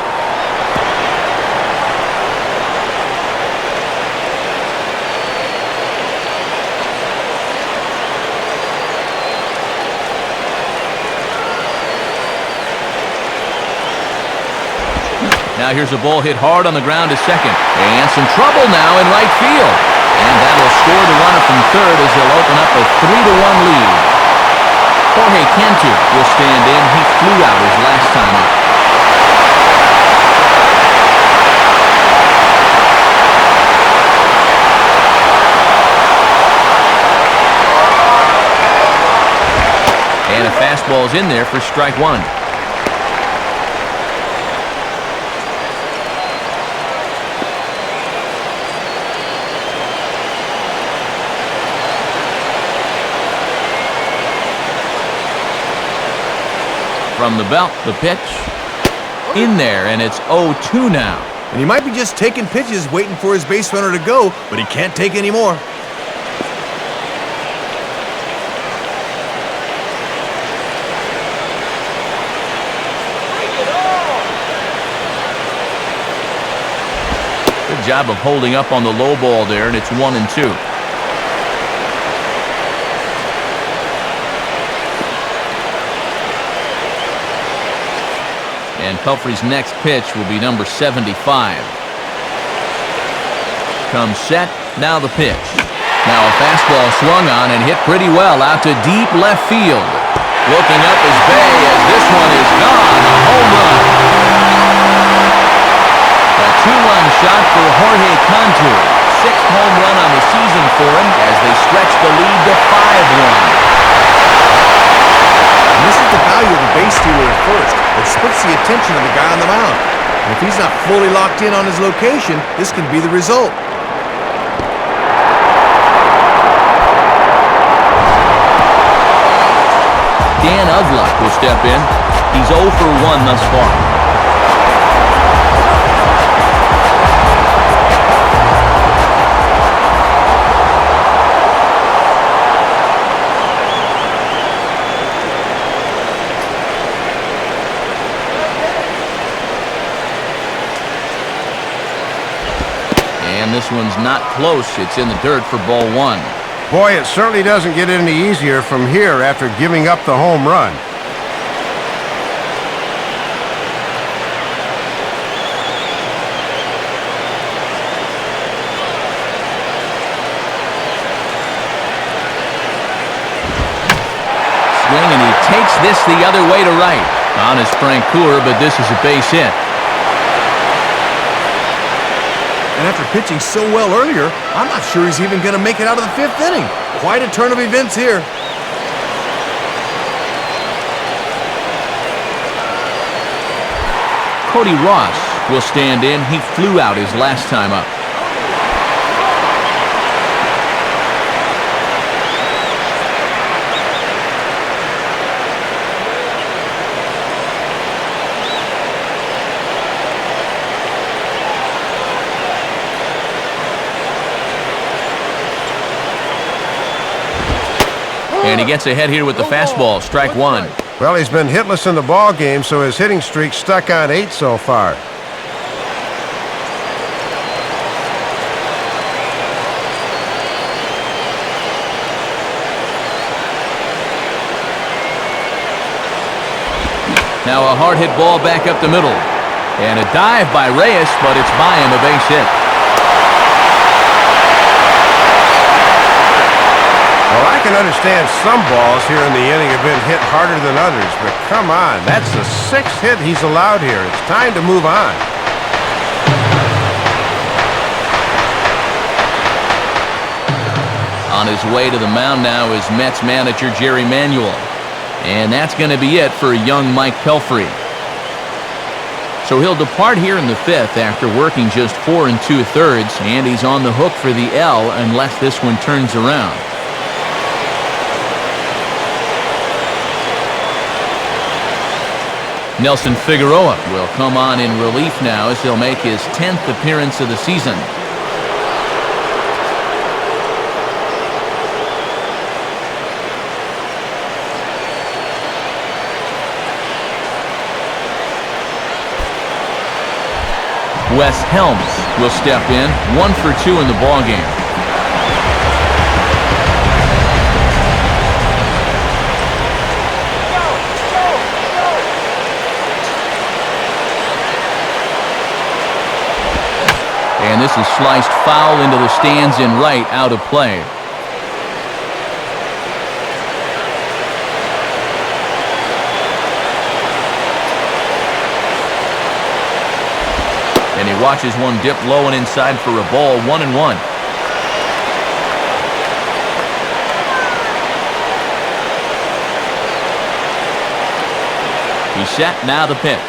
Now here's a ball hit hard on the ground to second. And some trouble now in right field. And that'll score the runner from third as they'll open up a 3-1 lead. Jorge Cantu will stand in. He flew out his last time up. And a fastball's in there for strike one. From the belt, the pitch in there, and it's 0-2 now.
And he might be just taking pitches, waiting for his base runner to go, but he can't take any more.
Good job of holding up on the low ball there, and it's 1-2. And Pelfrey's next pitch will be number 75. Comes set, now the pitch. Now a fastball swung on and hit pretty well out to deep left field. Looking up is Bay as this one is gone, a home run. A 2-run shot for Jorge Cantu. 6th home run on the season for him as they stretch the lead to 5-1.
And this is the value of a base stealer at first. It splits the attention of the guy on the mound. And if he's not fully locked in on his location, this can be the result.
Dan Udluck will step in. He's 0 for 1 thus far. And this one's not close. It's in the dirt for ball 1.
Boy, it certainly doesn't get any easier from here after giving up the home run.
this the other way to right. On is Frank Cooler, but this is a base hit.
And after pitching so well earlier, I'm not sure he's even going to make it out of the 5th inning. Quite a turn of events here.
Cody Ross will stand in. He flew out his last time up. And he gets ahead here with the fastball, strike one.
Well, he's been hitless in the ball game, so his hitting streak stuck on 8 so far.
Now a hard hit ball back up the middle. And a dive by Reyes, but it's by him, a base hit.
Well, I can understand some balls here in the inning have been hit harder than others, but come on, that's the 6th hit he's allowed here. It's time to move on.
On his way to the mound now is Mets manager Jerry Manuel. And that's going to be it for young Mike Pelfrey. So he'll depart here in the 5th after working just 4 2/3, and he's on the hook for the L unless this one turns around. Nelson Figueroa will come on in relief now as he'll make his 10th appearance of the season. Wes Helms will step in, 1 for 2 in the ballgame. And this is sliced foul into the stands in right, out of play. And he watches one dip low and inside for a ball, 1-1. He's set, now the pitch.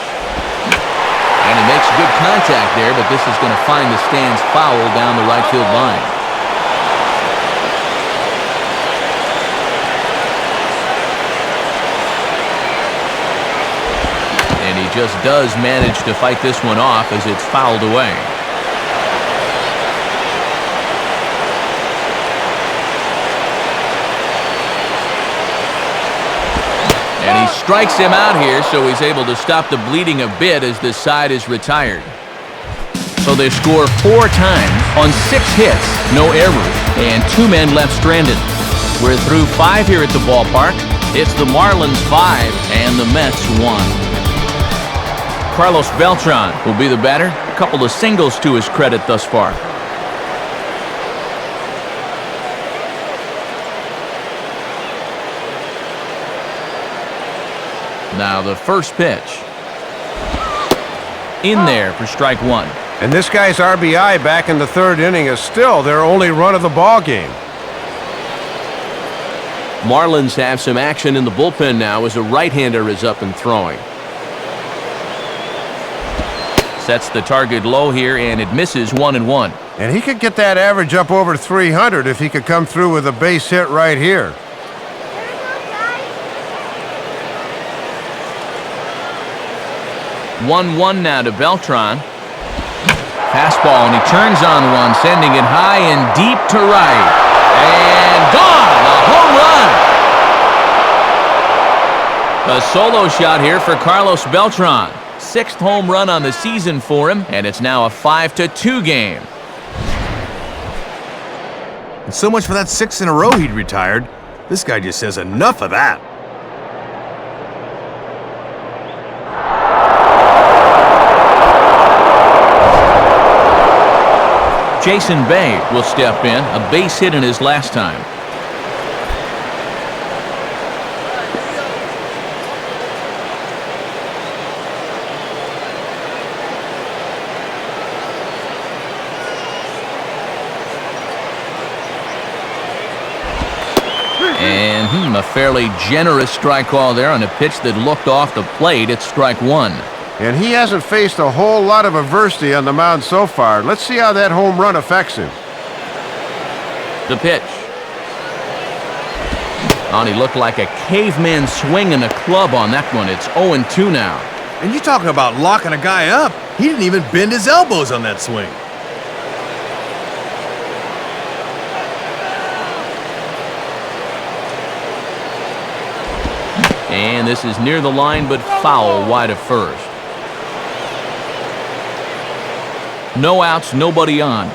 And he makes good contact there, but this is going to find the stands foul down the right field line. And he just does manage to fight this one off as it's fouled away. And he strikes him out here, so he's able to stop the bleeding a bit as this side is retired. So they score 4 times on 6 hits, no errors, and 2 men left stranded. We're through 5 here at the ballpark. It's the Marlins 5 and the Mets 1. Carlos Beltran will be the batter. A couple of singles to his credit thus far. Now the first pitch. In there for strike 1.
And this guy's RBI back in the 3rd inning is still their only run of the ball game.
Marlins have some action in the bullpen now as a right-hander is up and throwing. Sets the target low here, and it misses, 1-1.
And he could get that average up over 300 if he could come through with a base hit right here.
1-1 now to Beltran. Fastball, and he turns on one, sending it high and deep to right. And gone! A home run! A solo shot here for Carlos Beltran. 6th home run on the season for him, and it's now a 5-2 game.
And so much for that 6 in a row he'd retired. This guy just says enough of that.
Jason Bay will step in, a base hit in his last time. And a fairly generous strike call there on a pitch that looked off the plate. It's strike one.
And he hasn't faced a whole lot of adversity on the mound so far. Let's see how that home run affects him.
The pitch. And he looked like a caveman swinging a club on that one. It's 0-2 now.
And you talking about locking a guy up. He didn't even bend his elbows on that swing.
And this is near the line, but foul wide of first. No outs, nobody on.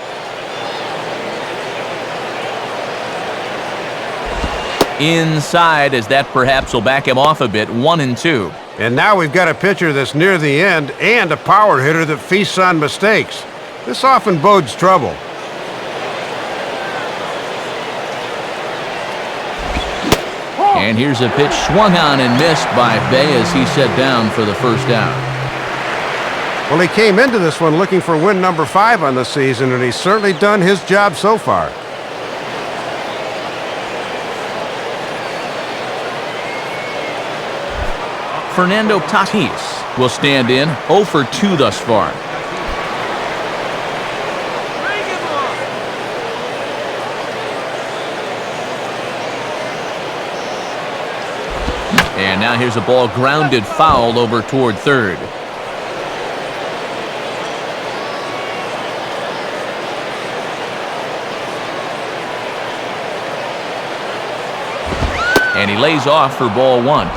Inside, as that perhaps will back him off a bit. 1-2.
And now we've got a pitcher that's near the end and a power hitter that feasts on mistakes. This often bodes trouble.
And here's a pitch swung on and missed by Bay as he set down for the first out.
Well, he came into this one looking for win number 5 on the season, and he's certainly done his job so far.
Fernando Tatis will stand in, 0 for 2 thus far. And now here's a ball grounded foul over toward third. And he lays off for ball one.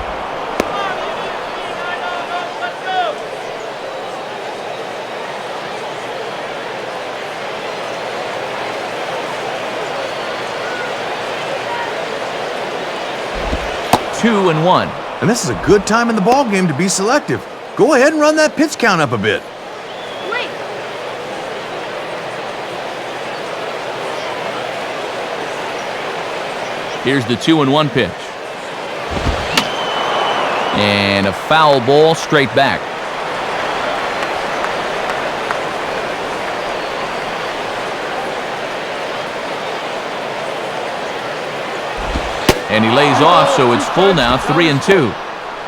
Two and one.
And this is a good time in the ball game to be selective. Go ahead and run that pitch count up a bit.
Wait.
Here's the 2-1 pitch. And a foul ball straight back. And he lays off, so it's full now, 3-2.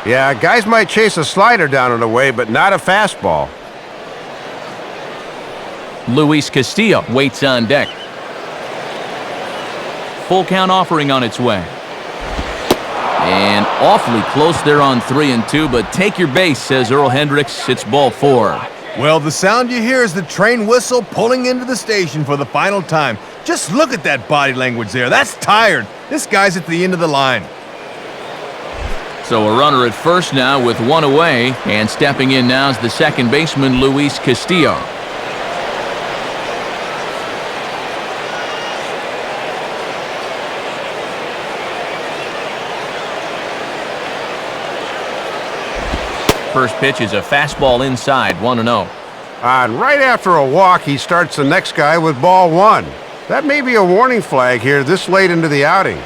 Yeah, guys might chase a slider down and away, but not a fastball.
Luis Castillo waits on deck. Full count offering on its way. And awfully close there on 3-2, but take your base, says Earl Hendricks. It's ball 4.
Well, the sound you hear is the train whistle pulling into the station for the final time. Just look at that body language there. That's tired. This guy's at the end of the line.
So a runner at first now with one away, and stepping in now is the second baseman, Luis Castillo. First pitch is a fastball inside, 1-0.
And right after a walk, he starts the next guy with ball 1. That may be a warning flag here this late into the outing.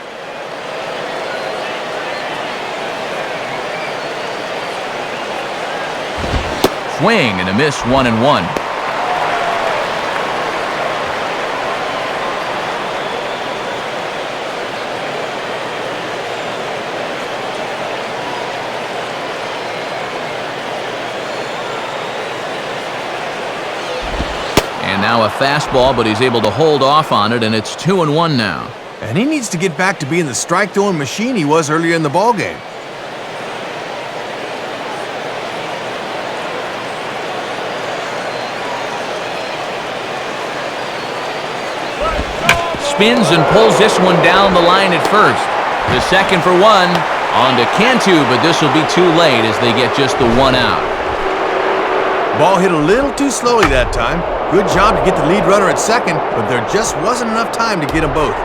Swing and a miss, 1-1. And now a fastball, but he's able to hold off on it, and it's 2-1 now.
And he needs to get back to being the strike-throwing machine he was earlier in the ballgame.
Spins and pulls this one down the line at first. The second for one. On to Cantu, but this will be too late as they get just the one out.
Ball hit a little too slowly that time. Good job to get the lead runner at second, but there just wasn't enough time to get them both.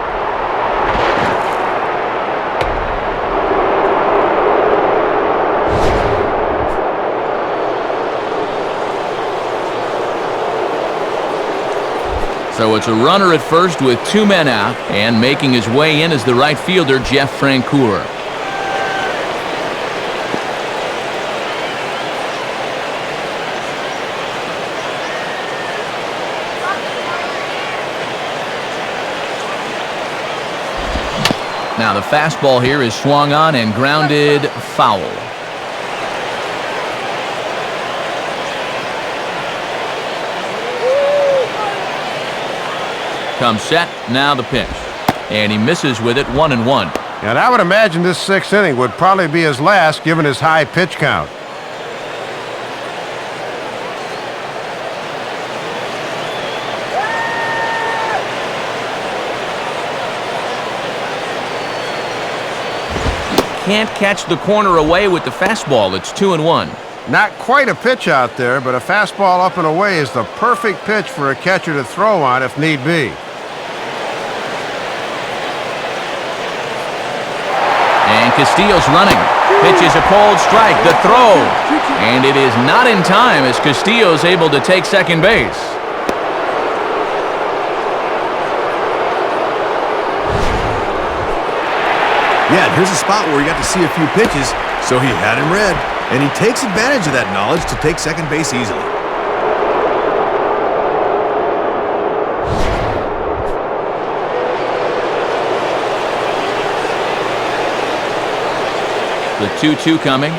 So it's a runner at first with 2 men out, and making his way in is the right fielder, Jeff Francoeur. Now the fastball here is swung on and grounded foul. Comes set, now the pitch. And he misses with it, 1-1.
And I would imagine this sixth inning would probably be his last given his high pitch count.
Can't catch the corner away with the fastball. It's 2-1.
Not quite a pitch out there, but a fastball up and away is the perfect pitch for a catcher to throw on if need be.
And Castillo's running. Pitch is a cold strike. The throw. And it is not in time as Castillo's able to take second base.
Yeah, and here's a spot where he got to see a few pitches, so he had him read. And he takes advantage of that knowledge to take second base easily.
The 2-2 coming.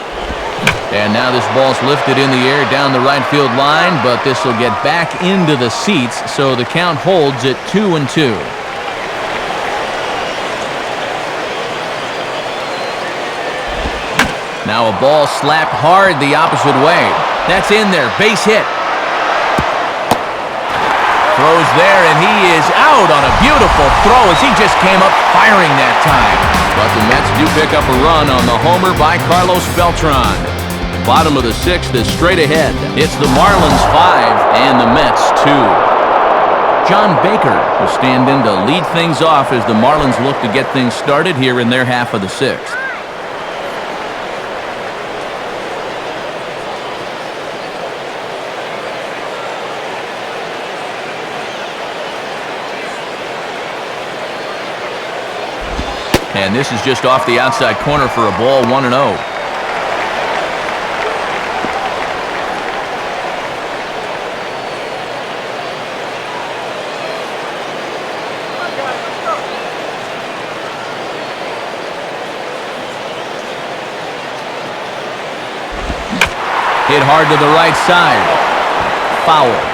And now this ball's lifted in the air down the right field line, but this will get back into the seats, so the count holds at 2-2. Now a ball slapped hard the opposite way. That's in there. Base hit. Throws there, and he is out on a beautiful throw as he just came up firing that time. But the Mets do pick up a run on the homer by Carlos Beltran. Bottom of the sixth is straight ahead. It's the Marlins 5 and the Mets 2. John Baker will stand in to lead things off as the Marlins look to get things started here in their half of the sixth. And this is just off the outside corner for a ball, 1-0. Hit hard to the right side. Foul.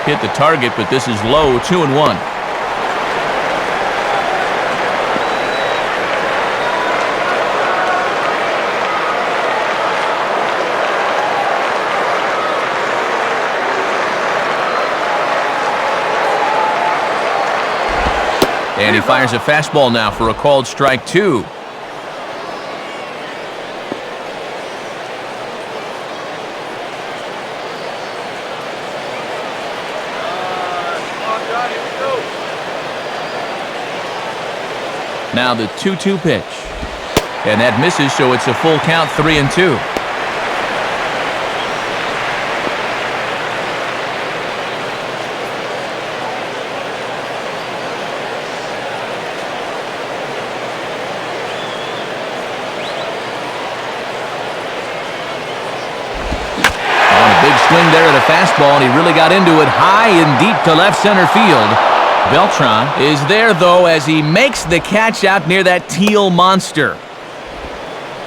Hit the target, but this is low, 2-1. And he fires a fastball now for a called strike 2. Now the 2-2 pitch. And that misses, so it's a full count, 3-2. On a big swing there at a fastball, and he really got into it high and deep to left center field. Beltran is there, though, as he makes the catch out near that teal monster.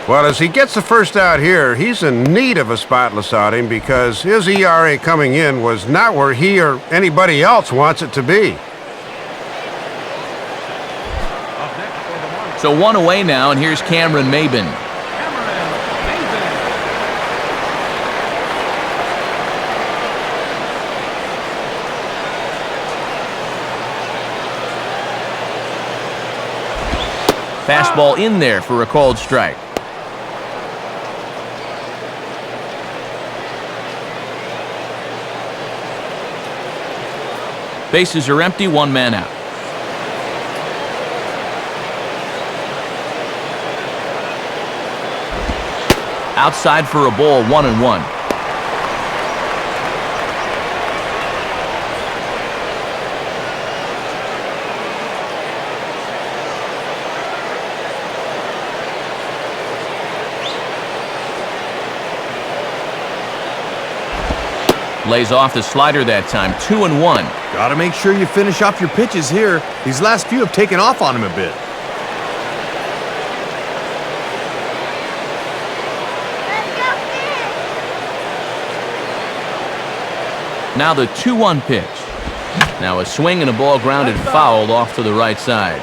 Well, as he gets the first out here, he's in need of a spotless outing because his ERA coming in was not where he or anybody else wants it to be.
So one away now, and here's Cameron Maybin. Fastball in there for a called strike. Bases are empty, one man out. Outside for a ball, 1-1. Lays off the slider that time, 2-1.
Gotta make sure you finish off your pitches here. These last few have taken off on him a bit.
Now the 2-1 pitch. Now a swing and a ball grounded foul off to the right side.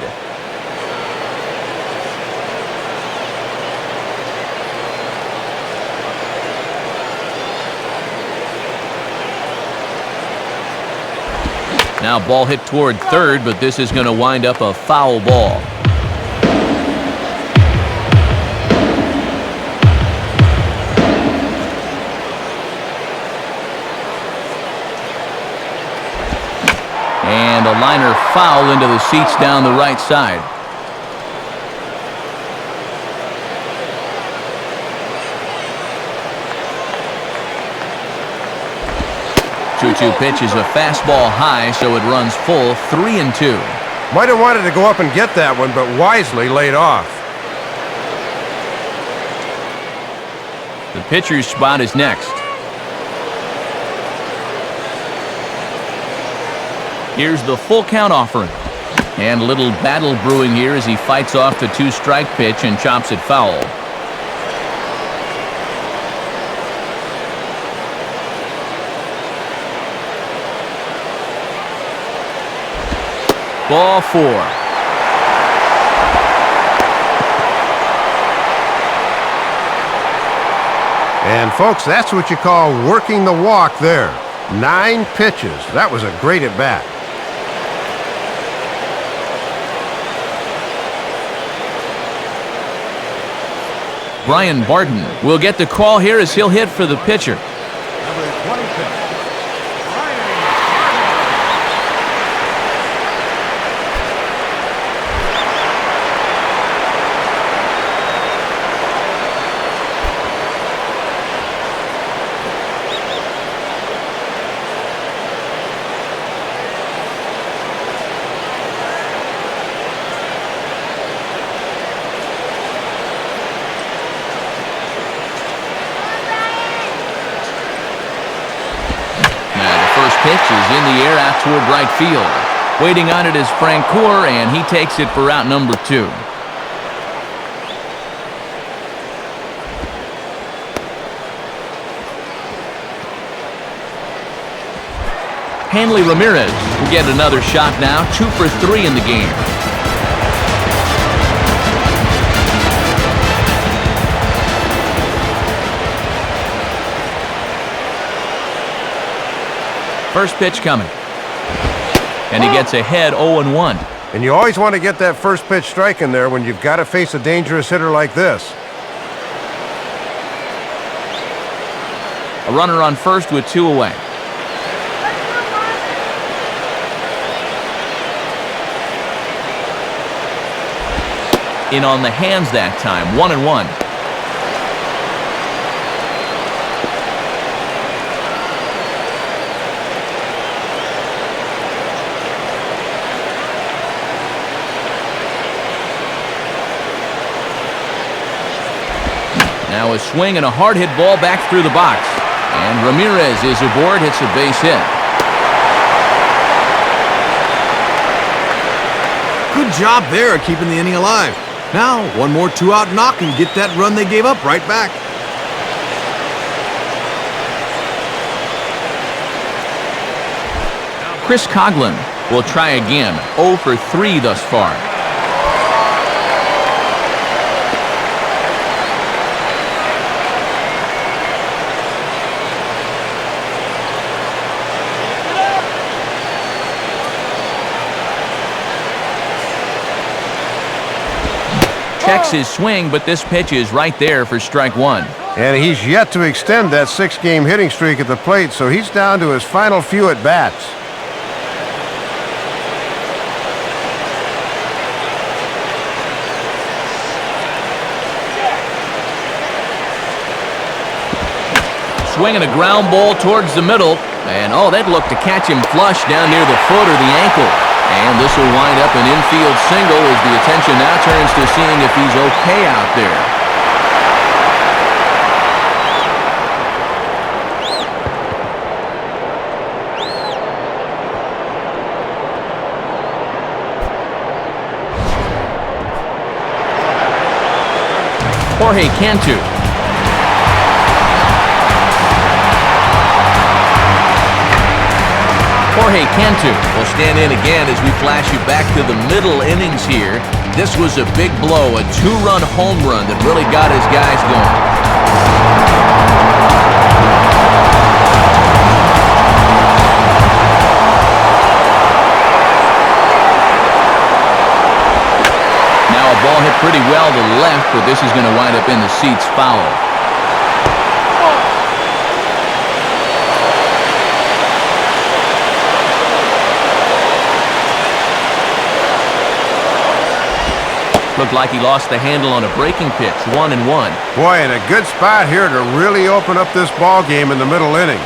Now ball hit toward third, but this is going to wind up a foul ball. And a liner foul into the seats down the right side. Two pitch is a fastball high, so it runs full, 3-2.
Might have wanted to go up and get that one, but wisely laid off.
The pitcher's spot is next. Here's the full count offering. And a little battle brewing here as he fights off the 2-strike pitch and chops it foul. Ball 4.
And folks, that's what you call working the walk there. 9 pitches. That was a great at bat.
Brian Barton will get the call here as he'll hit for the pitcher.
Number 26.
Pitch is in the air out toward right field. Waiting on it is Francoeur, and he takes it for out number 2. Hanley Ramirez will get another shot now, 2 for 3 in the game. First pitch coming. And he gets ahead 0-1.
And you always want to get that first pitch strike in there when you've got to face a dangerous hitter like this.
A runner on first with 2 away. In on the hands that time, 1-1. Now a swing and a hard hit ball back through the box. And Ramirez is aboard, hits a base hit.
Good job there at keeping the inning alive. Now, one more 2-out knock and get that run they gave up right back.
Chris Coghlan will try again, 0 for 3 thus far. Checks his swing, but this pitch is right there for strike 1.
And he's yet to extend that 6-game hitting streak at the plate, so he's down to his final few at-bats.
Swinging a ground ball towards the middle, and oh, that looked to catch him flush down near the foot or the ankle. And this will wind up an infield single as the attention now turns to seeing if he's okay out there. Jorge Cantu. Jorge Cantu will stand in again as we flash you back to the middle innings here. This was a big blow, a two-run home run that really got his guys going. Now a ball hit pretty well to the left, but this is going to wind up in the seats foul. Looked like he lost the handle on a breaking pitch, 1-1.
Boy, and a good spot here to really open up this ball game in the middle innings.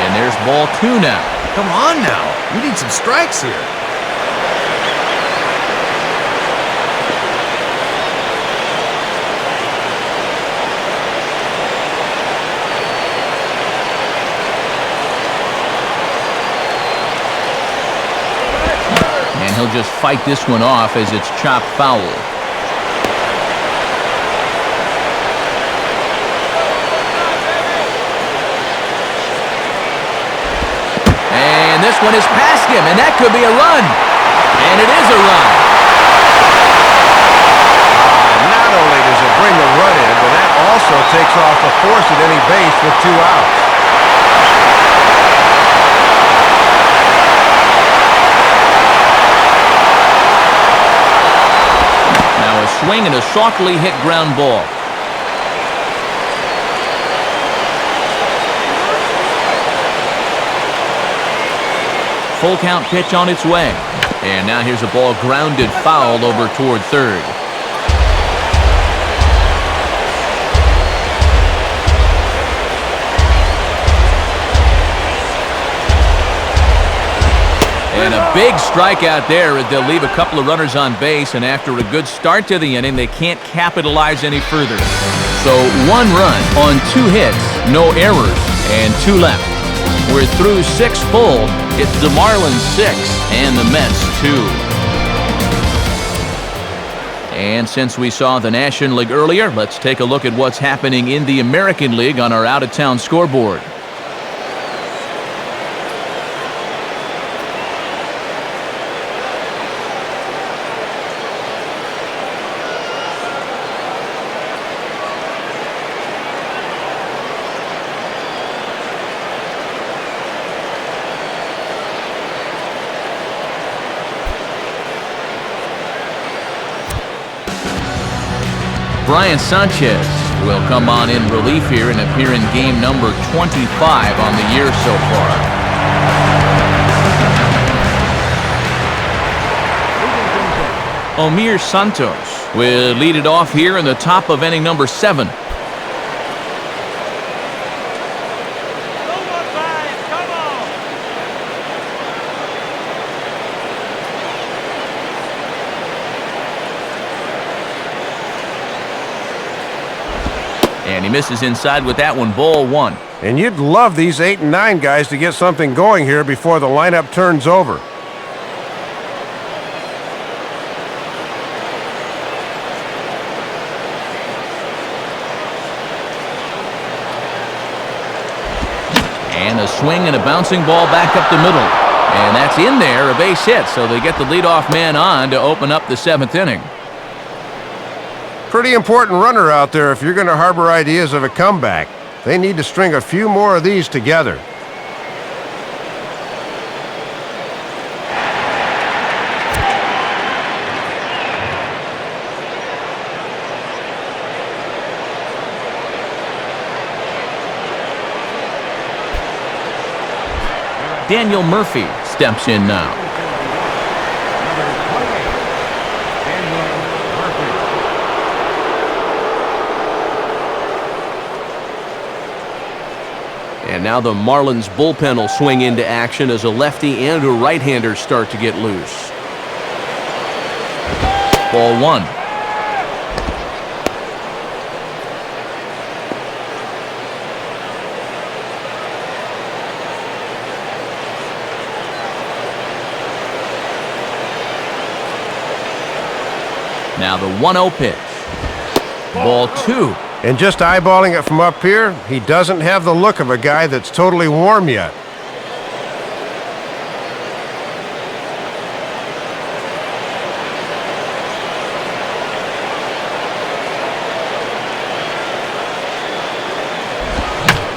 And there's ball 2 now.
Come on now. We need some strikes here.
And he'll just fight this one off as it's chopped foul. And this one is past him, and that could be a run. And it is a run.
Not only does it bring the run in, but that also takes off the force at any base with 2 outs.
Now a swing and a softly hit ground ball. Full count pitch on its way. And now here's a ball grounded foul over toward third. And a big strikeout there as they'll leave a couple of runners on base, and after a good start to the inning, they can't capitalize any further. So 1 run on 2 hits, no errors, and 2 left. We're through 6 full. It's the Marlins 6 and the Mets 2. And since we saw the National League earlier, let's take a look at what's happening in the American League on our out-of-town scoreboard. Brian Sanchez will come on in relief here and appear in game number 25 on the year so far. Omir Santos will lead it off here in the top of inning number 7. And he misses inside with that one, ball 1.
And you'd love these 8 and 9 guys to get something going here before the lineup turns over.
And a swing and a bouncing ball back up the middle. And that's in there, a base hit, so they get the leadoff man on to open up the 7th inning.
Pretty important runner out there if you're going to harbor ideas of a comeback. They need to string a few more of these together.
Daniel Murphy steps in now. And now the Marlins bullpen will swing into action as a lefty and a right-hander start to get loose. Ball 1. Now the 1-0 pitch. Ball 2.
And just eyeballing it from up here, he doesn't have the look of a guy that's totally warm yet.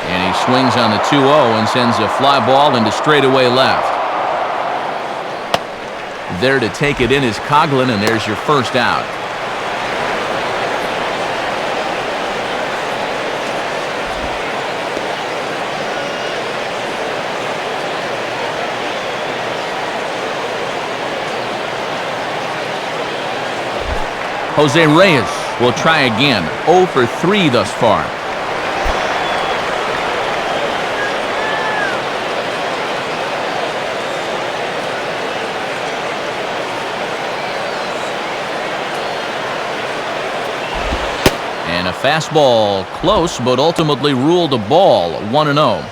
And he swings on the 2-0 and sends a fly ball into straightaway left. There to take it in is Coghlan, and there's your first out. Jose Reyes will try again. 0 for 3 thus far. And a fastball close, but ultimately ruled a ball. 1-0.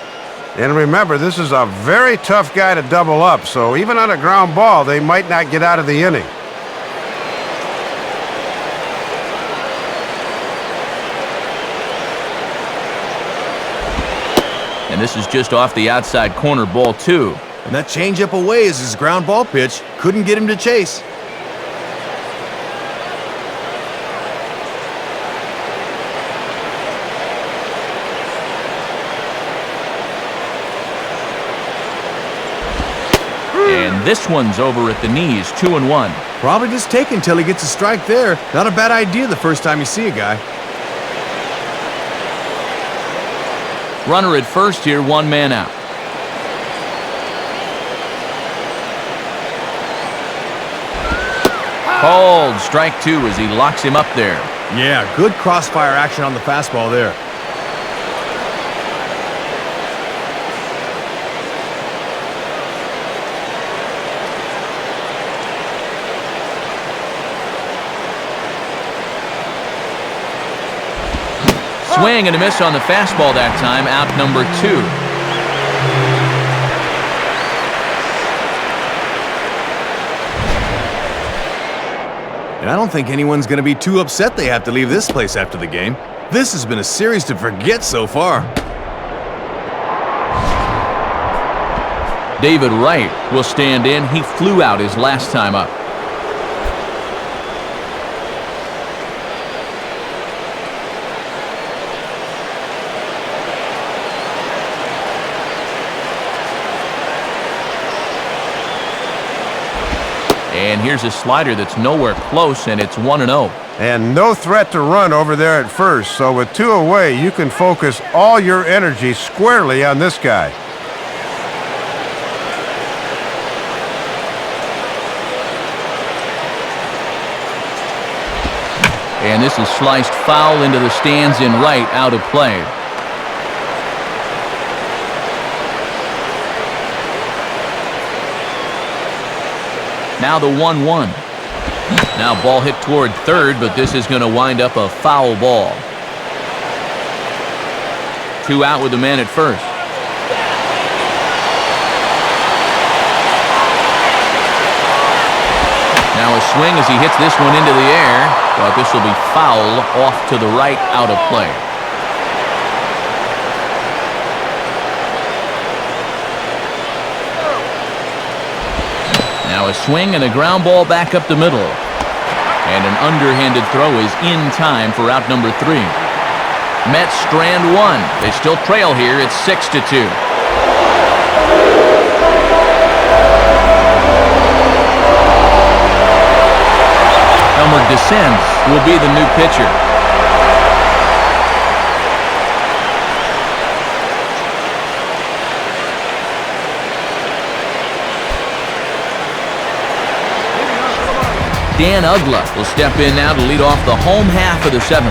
And remember, this is a very tough guy to double up, so even on a ground ball, they might not get out of the inning.
And this is just off the outside corner, ball 2.
And that changeup away is his ground ball pitch. Couldn't get him to chase.
And this one's over at the knees, 2-1.
Probably just take until he gets a strike there. Not a bad idea the first time you see a guy.
Runner at first here, 1 man out. Called strike 2 as he locks him up there.
Yeah, good crossfire action on the fastball there.
Swing and a miss on the fastball that time, out number 2.
And I don't think anyone's going to be too upset they have to leave this place after the game. This has been a series to forget so far.
David Wright will stand in. He flew out his last time up. And here's a slider that's nowhere close, and it's 1-0.
And no threat to run over there at first, so with 2 away, you can focus all your energy squarely on this guy.
And this is sliced foul into the stands in right, out of play. Now the 1-1. Now ball hit toward third, but this is going to wind up a foul ball. 2 out with the man at first. Now a swing as he hits this one into the air, but this will be foul off to the right, out of play. Now a swing and a ground ball back up the middle. And an underhanded throw is in time for out number 3. Mets strand 1. They still trail here. It's 6-2. Elmer DeScent will be the new pitcher. Dan Ugla will step in now to lead off the home half of the 7th.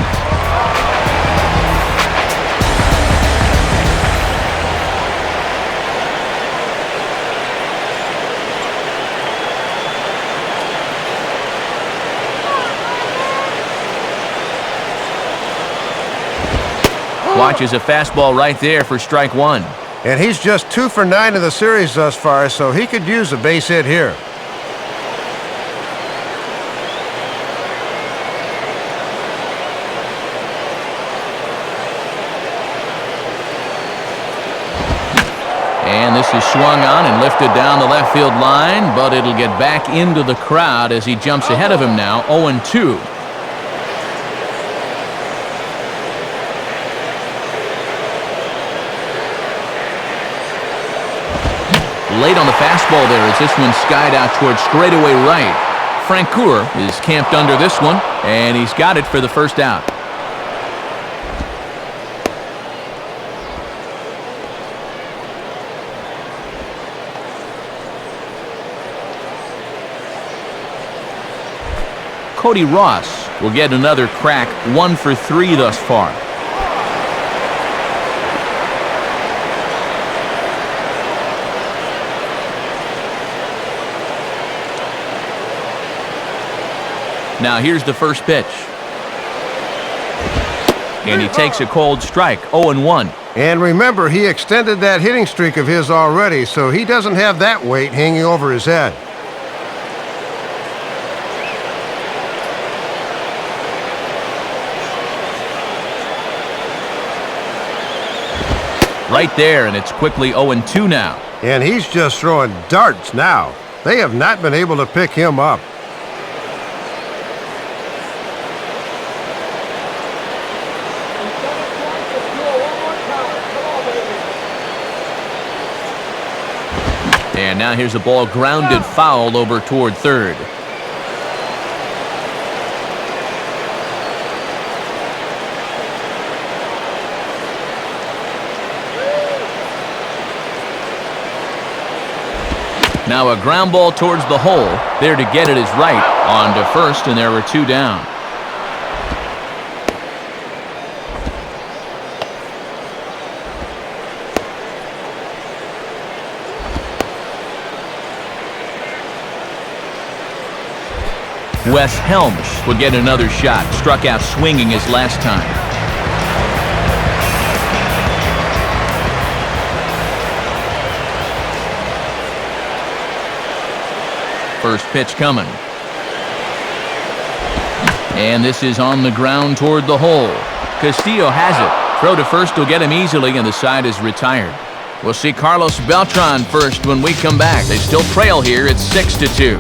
Watches a fastball right there for strike 1.
And he's just 2 for 9 in the series thus far, so he could use a base hit here.
this is swung on and lifted down the left field line, but it'll get back into the crowd as he jumps ahead of him now, 0-2. Late on the fastball there as this one skied out towards straightaway right. Francoeur is camped under this one, and he's got it for the first out. Cody Ross will get another crack, 1 for 3 thus far. Now here's the first pitch. And he takes a cold strike, 0-1.
And remember, he extended that hitting streak of his already, so he doesn't have that weight hanging over his head.
Right there, and it's quickly 0-2 now.
And he's just throwing darts now. They have not been able to pick him up.
And now here's a ball grounded foul over toward third. Now a ground ball towards the hole. There to get it is right. On to first, and there were 2 down. Wes Helms will get another shot. Struck out swinging his last time. First pitch coming. And this is on the ground toward the hole. Castillo has it. Throw to first will get him easily, and the side is retired. We'll see Carlos Beltran first when we come back. They still trail here. It's 6-2.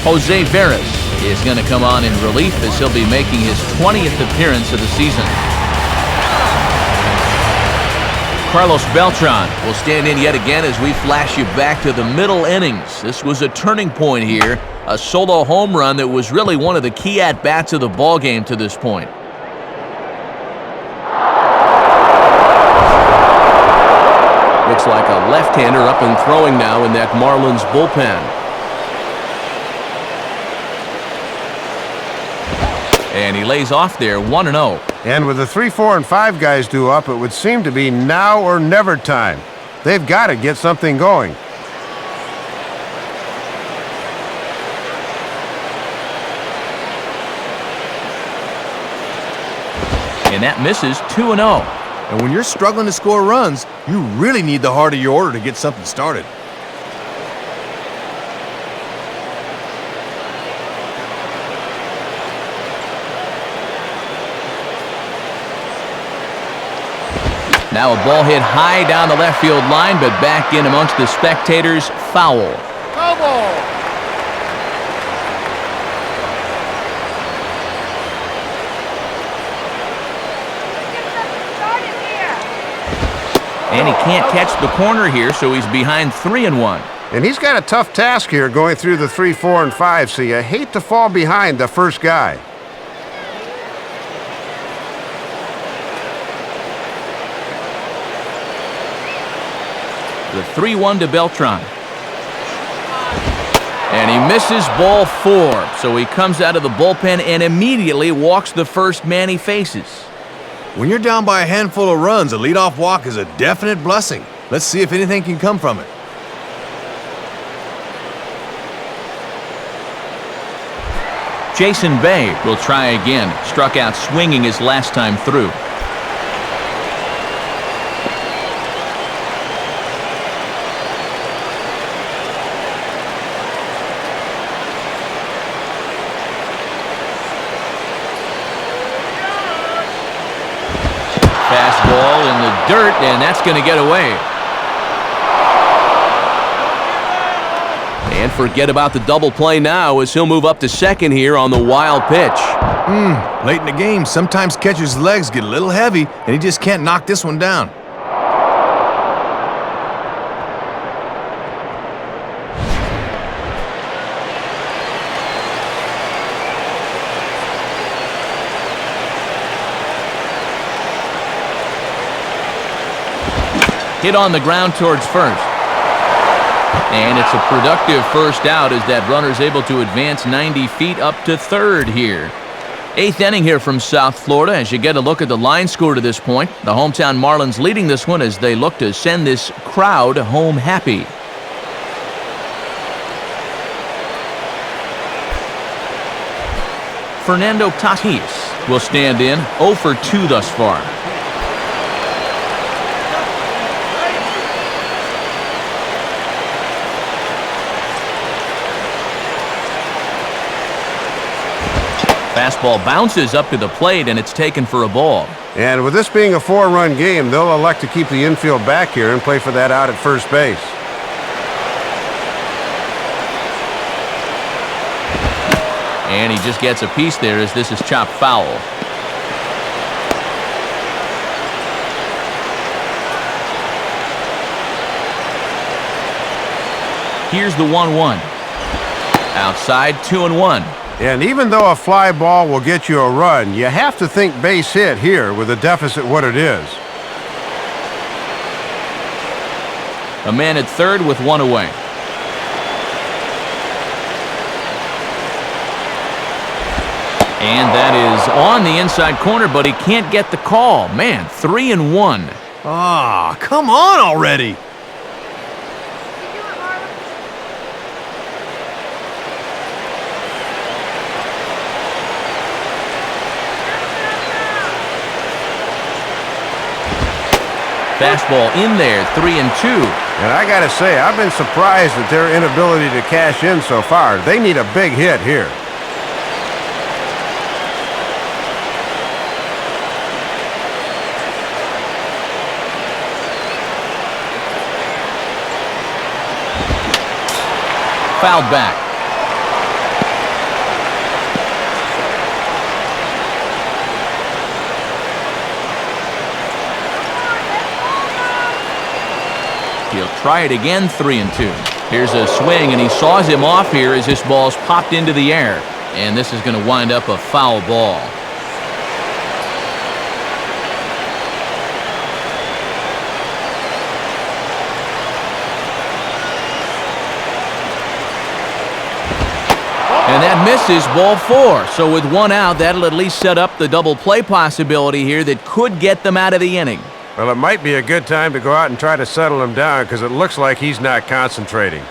Jose Veras is going to come on in relief as he'll be making his 20th appearance of the season. Carlos Beltran will stand in yet again as we flash you back to the middle innings. This was a turning point here, a solo home run that was really one of the key at-bats of the ballgame to this point. Looks like a left-hander up and throwing now in that Marlins bullpen. And he lays off there, 1-0.
And with the 3, 4, and 5 guys due up, it would seem to be now or never time. They've got to get something going.
And that misses, 2-0.
And when you're struggling to score runs, you really need the heart of your order to get something started.
Now a ball hit high down the left field line, but back in amongst the spectators, foul. And he can't catch the corner here, so he's behind 3-1.
And he's got a tough task here going through the 3, 4, and 5, so you hate to fall behind the first guy.
The 3-1 to Beltran. And he misses ball 4, so he comes out of the bullpen and immediately walks the first man he faces.
When you're down by a handful of runs, a leadoff walk is a definite blessing. Let's see if anything can come from it.
Jason Bay will try again. Struck out swinging his last time through. dirt, and that's going to get away. And forget about the double play now as he'll move up to second here on the wild pitch.
Late in the game, sometimes catcher's legs get a little heavy, and he just can't knock this one down.
Hit on the ground towards first. And it's a productive first out as that runner's able to advance 90 feet up to third here. 8th inning here from South Florida as you get a look at the line score to this point. The hometown Marlins leading this one as they look to send this crowd home happy. Fernando Tatis will stand in, 0 for 2 thus far. Fastball bounces up to the plate, and it's taken for a ball.
And with this being a 4-run game, they'll elect to keep the infield back here and play for that out at first base.
And he just gets a piece there as this is chopped foul. Here's the 1-1. Outside, 2-1.
And even though a fly ball will get you a run, you have to think base hit here with the deficit what it is.
A man at third with 1 away. And that is on the inside corner, but he can't get the call. Man, 3-1.
Ah, come on already!
Fastball in there, 3-2.
And I gotta say, I've been surprised at their inability to cash in so far. They need a big hit here.
Fouled back. He'll try it again, 3-2. Here's a swing, and he saws him off here as this ball's popped into the air. And this is going to wind up a foul ball. And that misses, ball 4. So with 1 out, that'll at least set up the double play possibility here that could get them out of the inning.
Well, it might be a good time to go out and try to settle him down because it looks like he's not concentrating.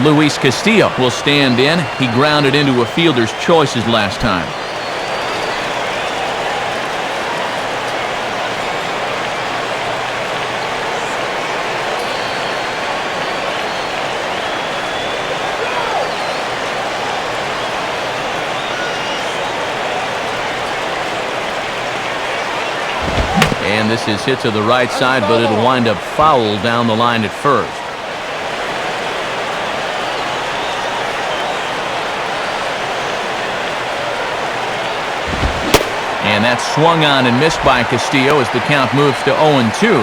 Luis Castillo will stand in. He grounded into a fielder's choices last time. And this is hit to the right side, but it'll wind up foul down the line at first. And that's swung on and missed by Castillo as the count moves to 0-2.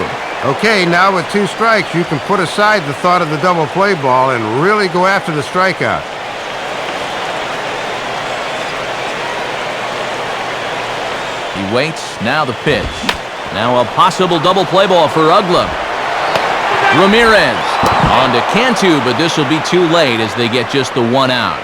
Okay, now with 2 strikes, you can put aside the thought of the double play ball and really go after the strikeout.
He waits, now the pitch. Now a possible double play ball for Uggla. Ramirez on to Cantu, but this will be too late as they get just the 1 out.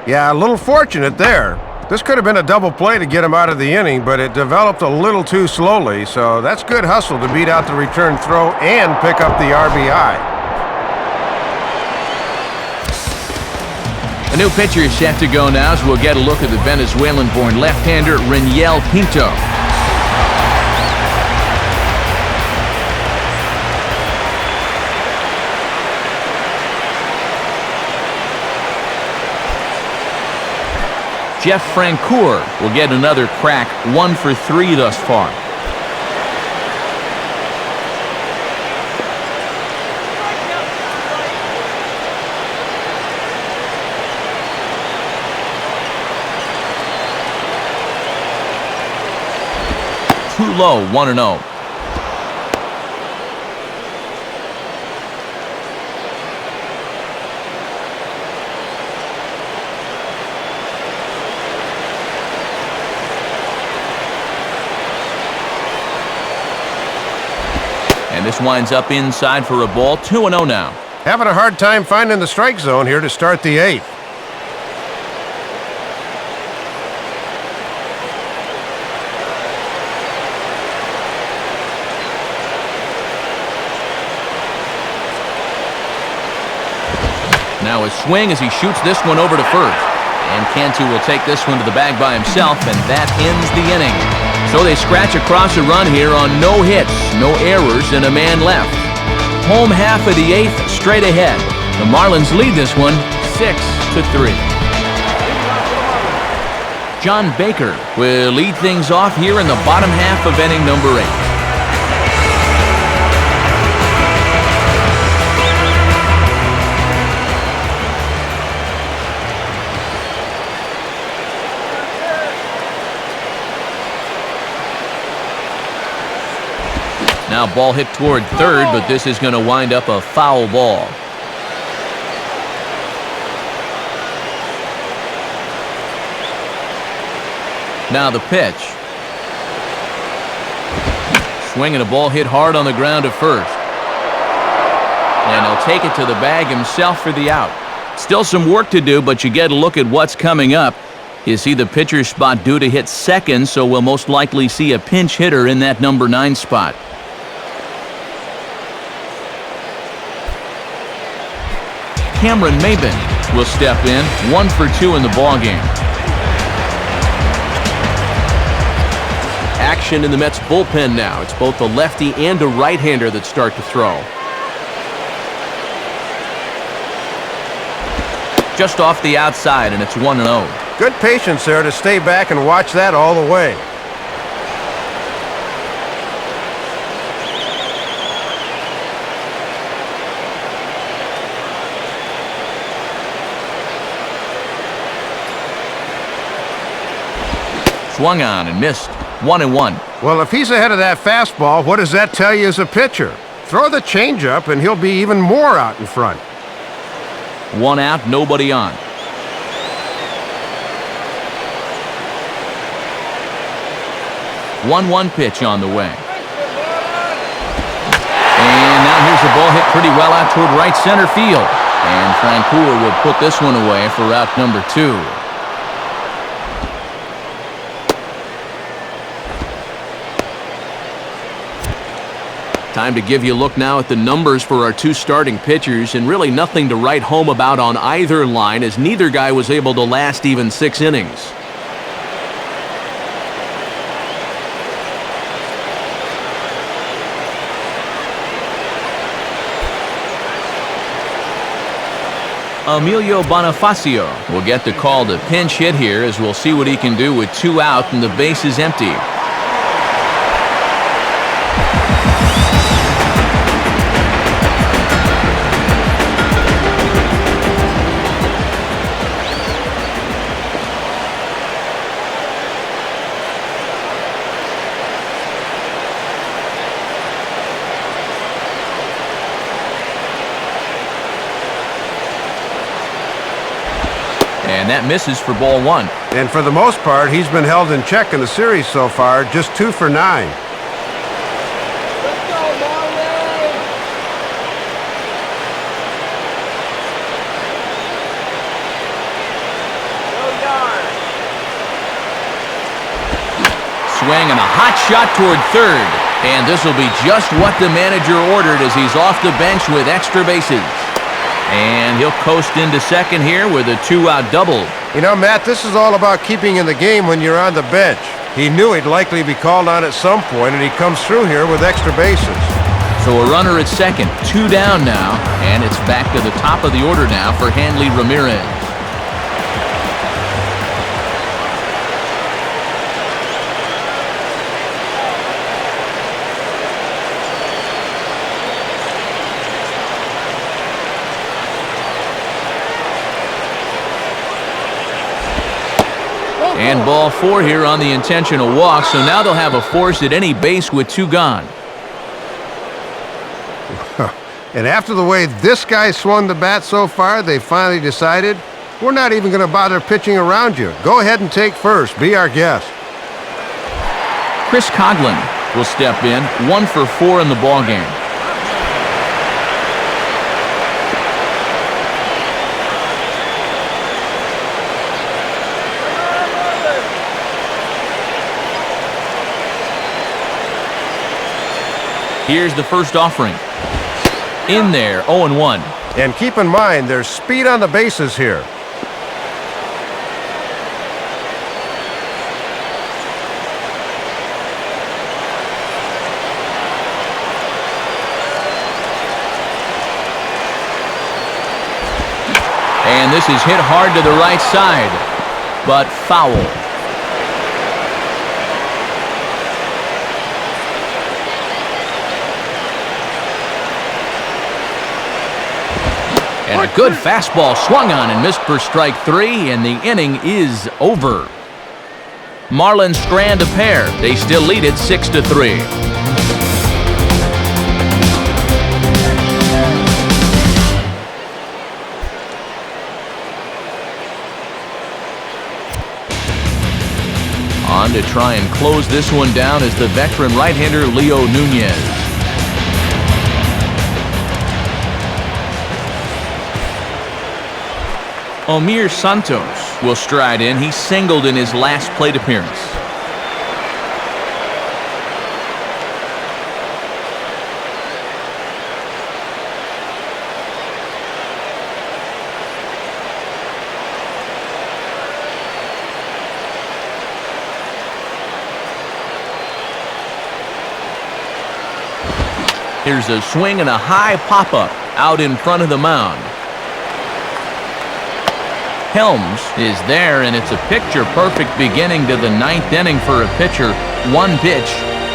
Yeah, a little fortunate there. This could have been a double play to get him out of the inning, but it developed a little too slowly, so that's good hustle to beat out the return throw and pick up the RBI.
A new pitcher is set to go now as we'll get a look at the Venezuelan-born left-hander Reniel Pinto. Jeff Francoeur will get another crack, 1 for 3 thus far. Too low, 1-0. And this winds up inside for a ball, 2-0 now.
Having a hard time finding the strike zone here to start the 8th.
Now a swing as he shoots this one over to first. And Cantu will take this one to the bag by himself, and that ends the inning. So they scratch across a run here on no hits, no errors, and a man left. Home half of the 8th straight ahead. The Marlins lead this one 6-3. John Baker will lead things off here in the bottom half of inning number 8. Now ball hit toward third, but this is going to wind up a foul ball. Now the pitch. Swinging a ball hit hard on the ground to first. And he'll take it to the bag himself for the out. Still some work to do, but you get a look at what's coming up. You see the pitcher's spot due to hit second, so we'll most likely see a pinch hitter in that number 9 spot. Cameron Maben will step in, 1 for 2 in the ballgame. Action in the Mets bullpen now. It's both a lefty and a right-hander that start to throw. Just off the outside, and it's 1-0.
Good patience there to stay back and watch that all the way.
Swung on and missed. 1-1.
Well, if he's ahead of that fastball, what does that tell you as a pitcher? Throw the changeup and he'll be even more out in front.
1 out, nobody on. One pitch on the way. And now here's the ball hit pretty well out toward right center field. And Francoeur will put this one away for out number 2. Time to give you a look now at the numbers for our 2 starting pitchers, and really nothing to write home about on either line, as neither guy was able to last even 6 innings. Emilio Bonifacio will get the call to pinch hit here, as we'll see what he can do with 2 out and the base is empty. And that misses for ball 1.
And for the most part, he's been held in check in the series so far, just 2 for 9.
Let's go, Marlins! Go yard!
Swing and a hot shot toward third. And this will be just what the manager ordered, as he's off the bench with extra bases. And he'll coast into second here with a 2-out double.
You know, Matt, this is all about keeping in the game when you're on the bench. He knew he'd likely be called on at some point, and he comes through here with extra bases.
So a runner at second, 2 down now, and it's back to the top of the order now for Hanley Ramirez. And ball 4 here on the intentional walk, so now they'll have a force at any base with 2 gone.
And after the way this guy swung the bat so far, they finally decided, we're not even going to bother pitching around you. Go ahead and take first. Be our guest.
Chris Coghlan will step in, 1 for 4 in the ballgame. Here's the first offering. In there, 0-1.
And keep in mind, there's speed on the bases here.
And this is hit hard to the right side, but foul. And a good fastball swung on and missed for strike 3, and the inning is over. Marlins strand a pair. They still lead it 6-3. On to try and close this one down is the veteran right-hander Leo Nunez. Omir Santos will stride in. He singled in his last plate appearance. Here's a swing and a high pop-up out in front of the mound. Helms is there, and it's a picture-perfect beginning to the 9th inning for a pitcher. 1 pitch,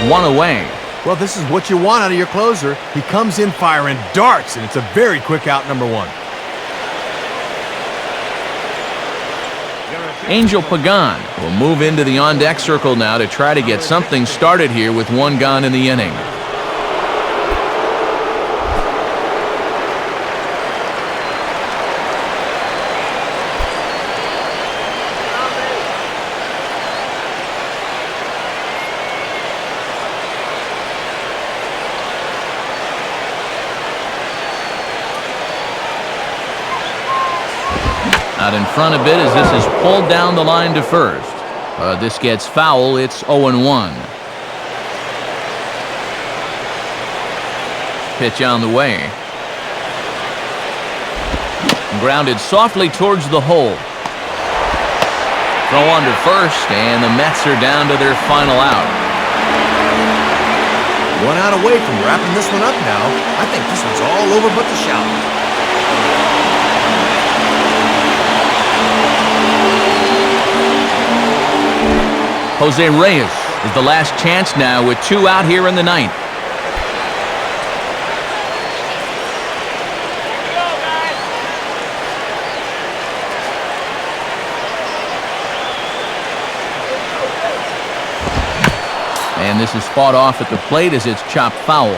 1 away.
Well, this is what you want out of your closer. He comes in firing darts, and it's a very quick out, number 1.
Angel Pagan will move into the on-deck circle now to try to get something started here with 1 gone in the inning. Out in front a bit as this is pulled down the line to first. This gets foul. It's 0-1. Pitch on the way. Grounded softly towards the hole. Throw on to first, and the Mets are down to their final out.
1 out away from wrapping this one up now. I think this one's all over but the shout.
Jose Reyes is the last chance now with 2 out here in the 9th. And this is fought off at the plate as it's chopped foul.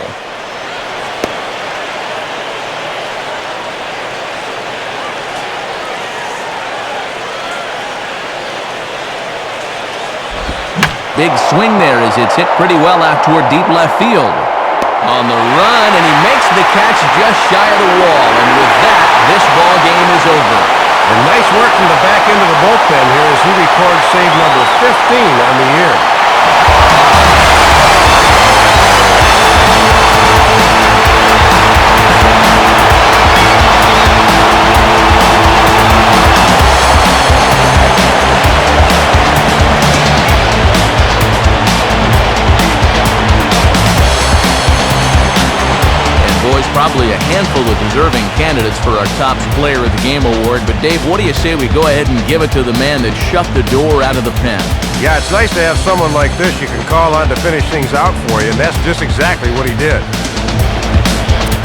Big swing there as it's hit pretty well out toward deep left field. On the run, and he makes the catch just shy of the wall. And with that, this ball game is over.
And nice work from the back end of the bullpen here as he records save number 15 on the year.
Probably a handful of deserving candidates for our Top Player of the Game award. But Dave, what do you say we go ahead and give it to the man that shut the door out of the pen?
Yeah, it's nice to have someone like this you can call on to finish things out for you, and that's just exactly what he did.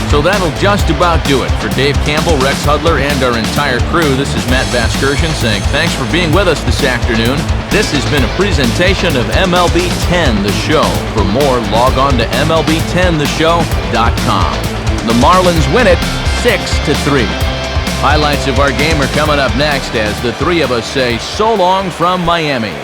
So that'll just about do it. For Dave Campbell, Rex Hudler, and our entire crew, this is Matt Vasgersian saying thanks for being with us this afternoon. This has been a presentation of MLB 10 The Show. For more, log on to MLB10theshow.com. The Marlins win it 6-3. Highlights of our game are coming up next as the three of us say so long from Miami.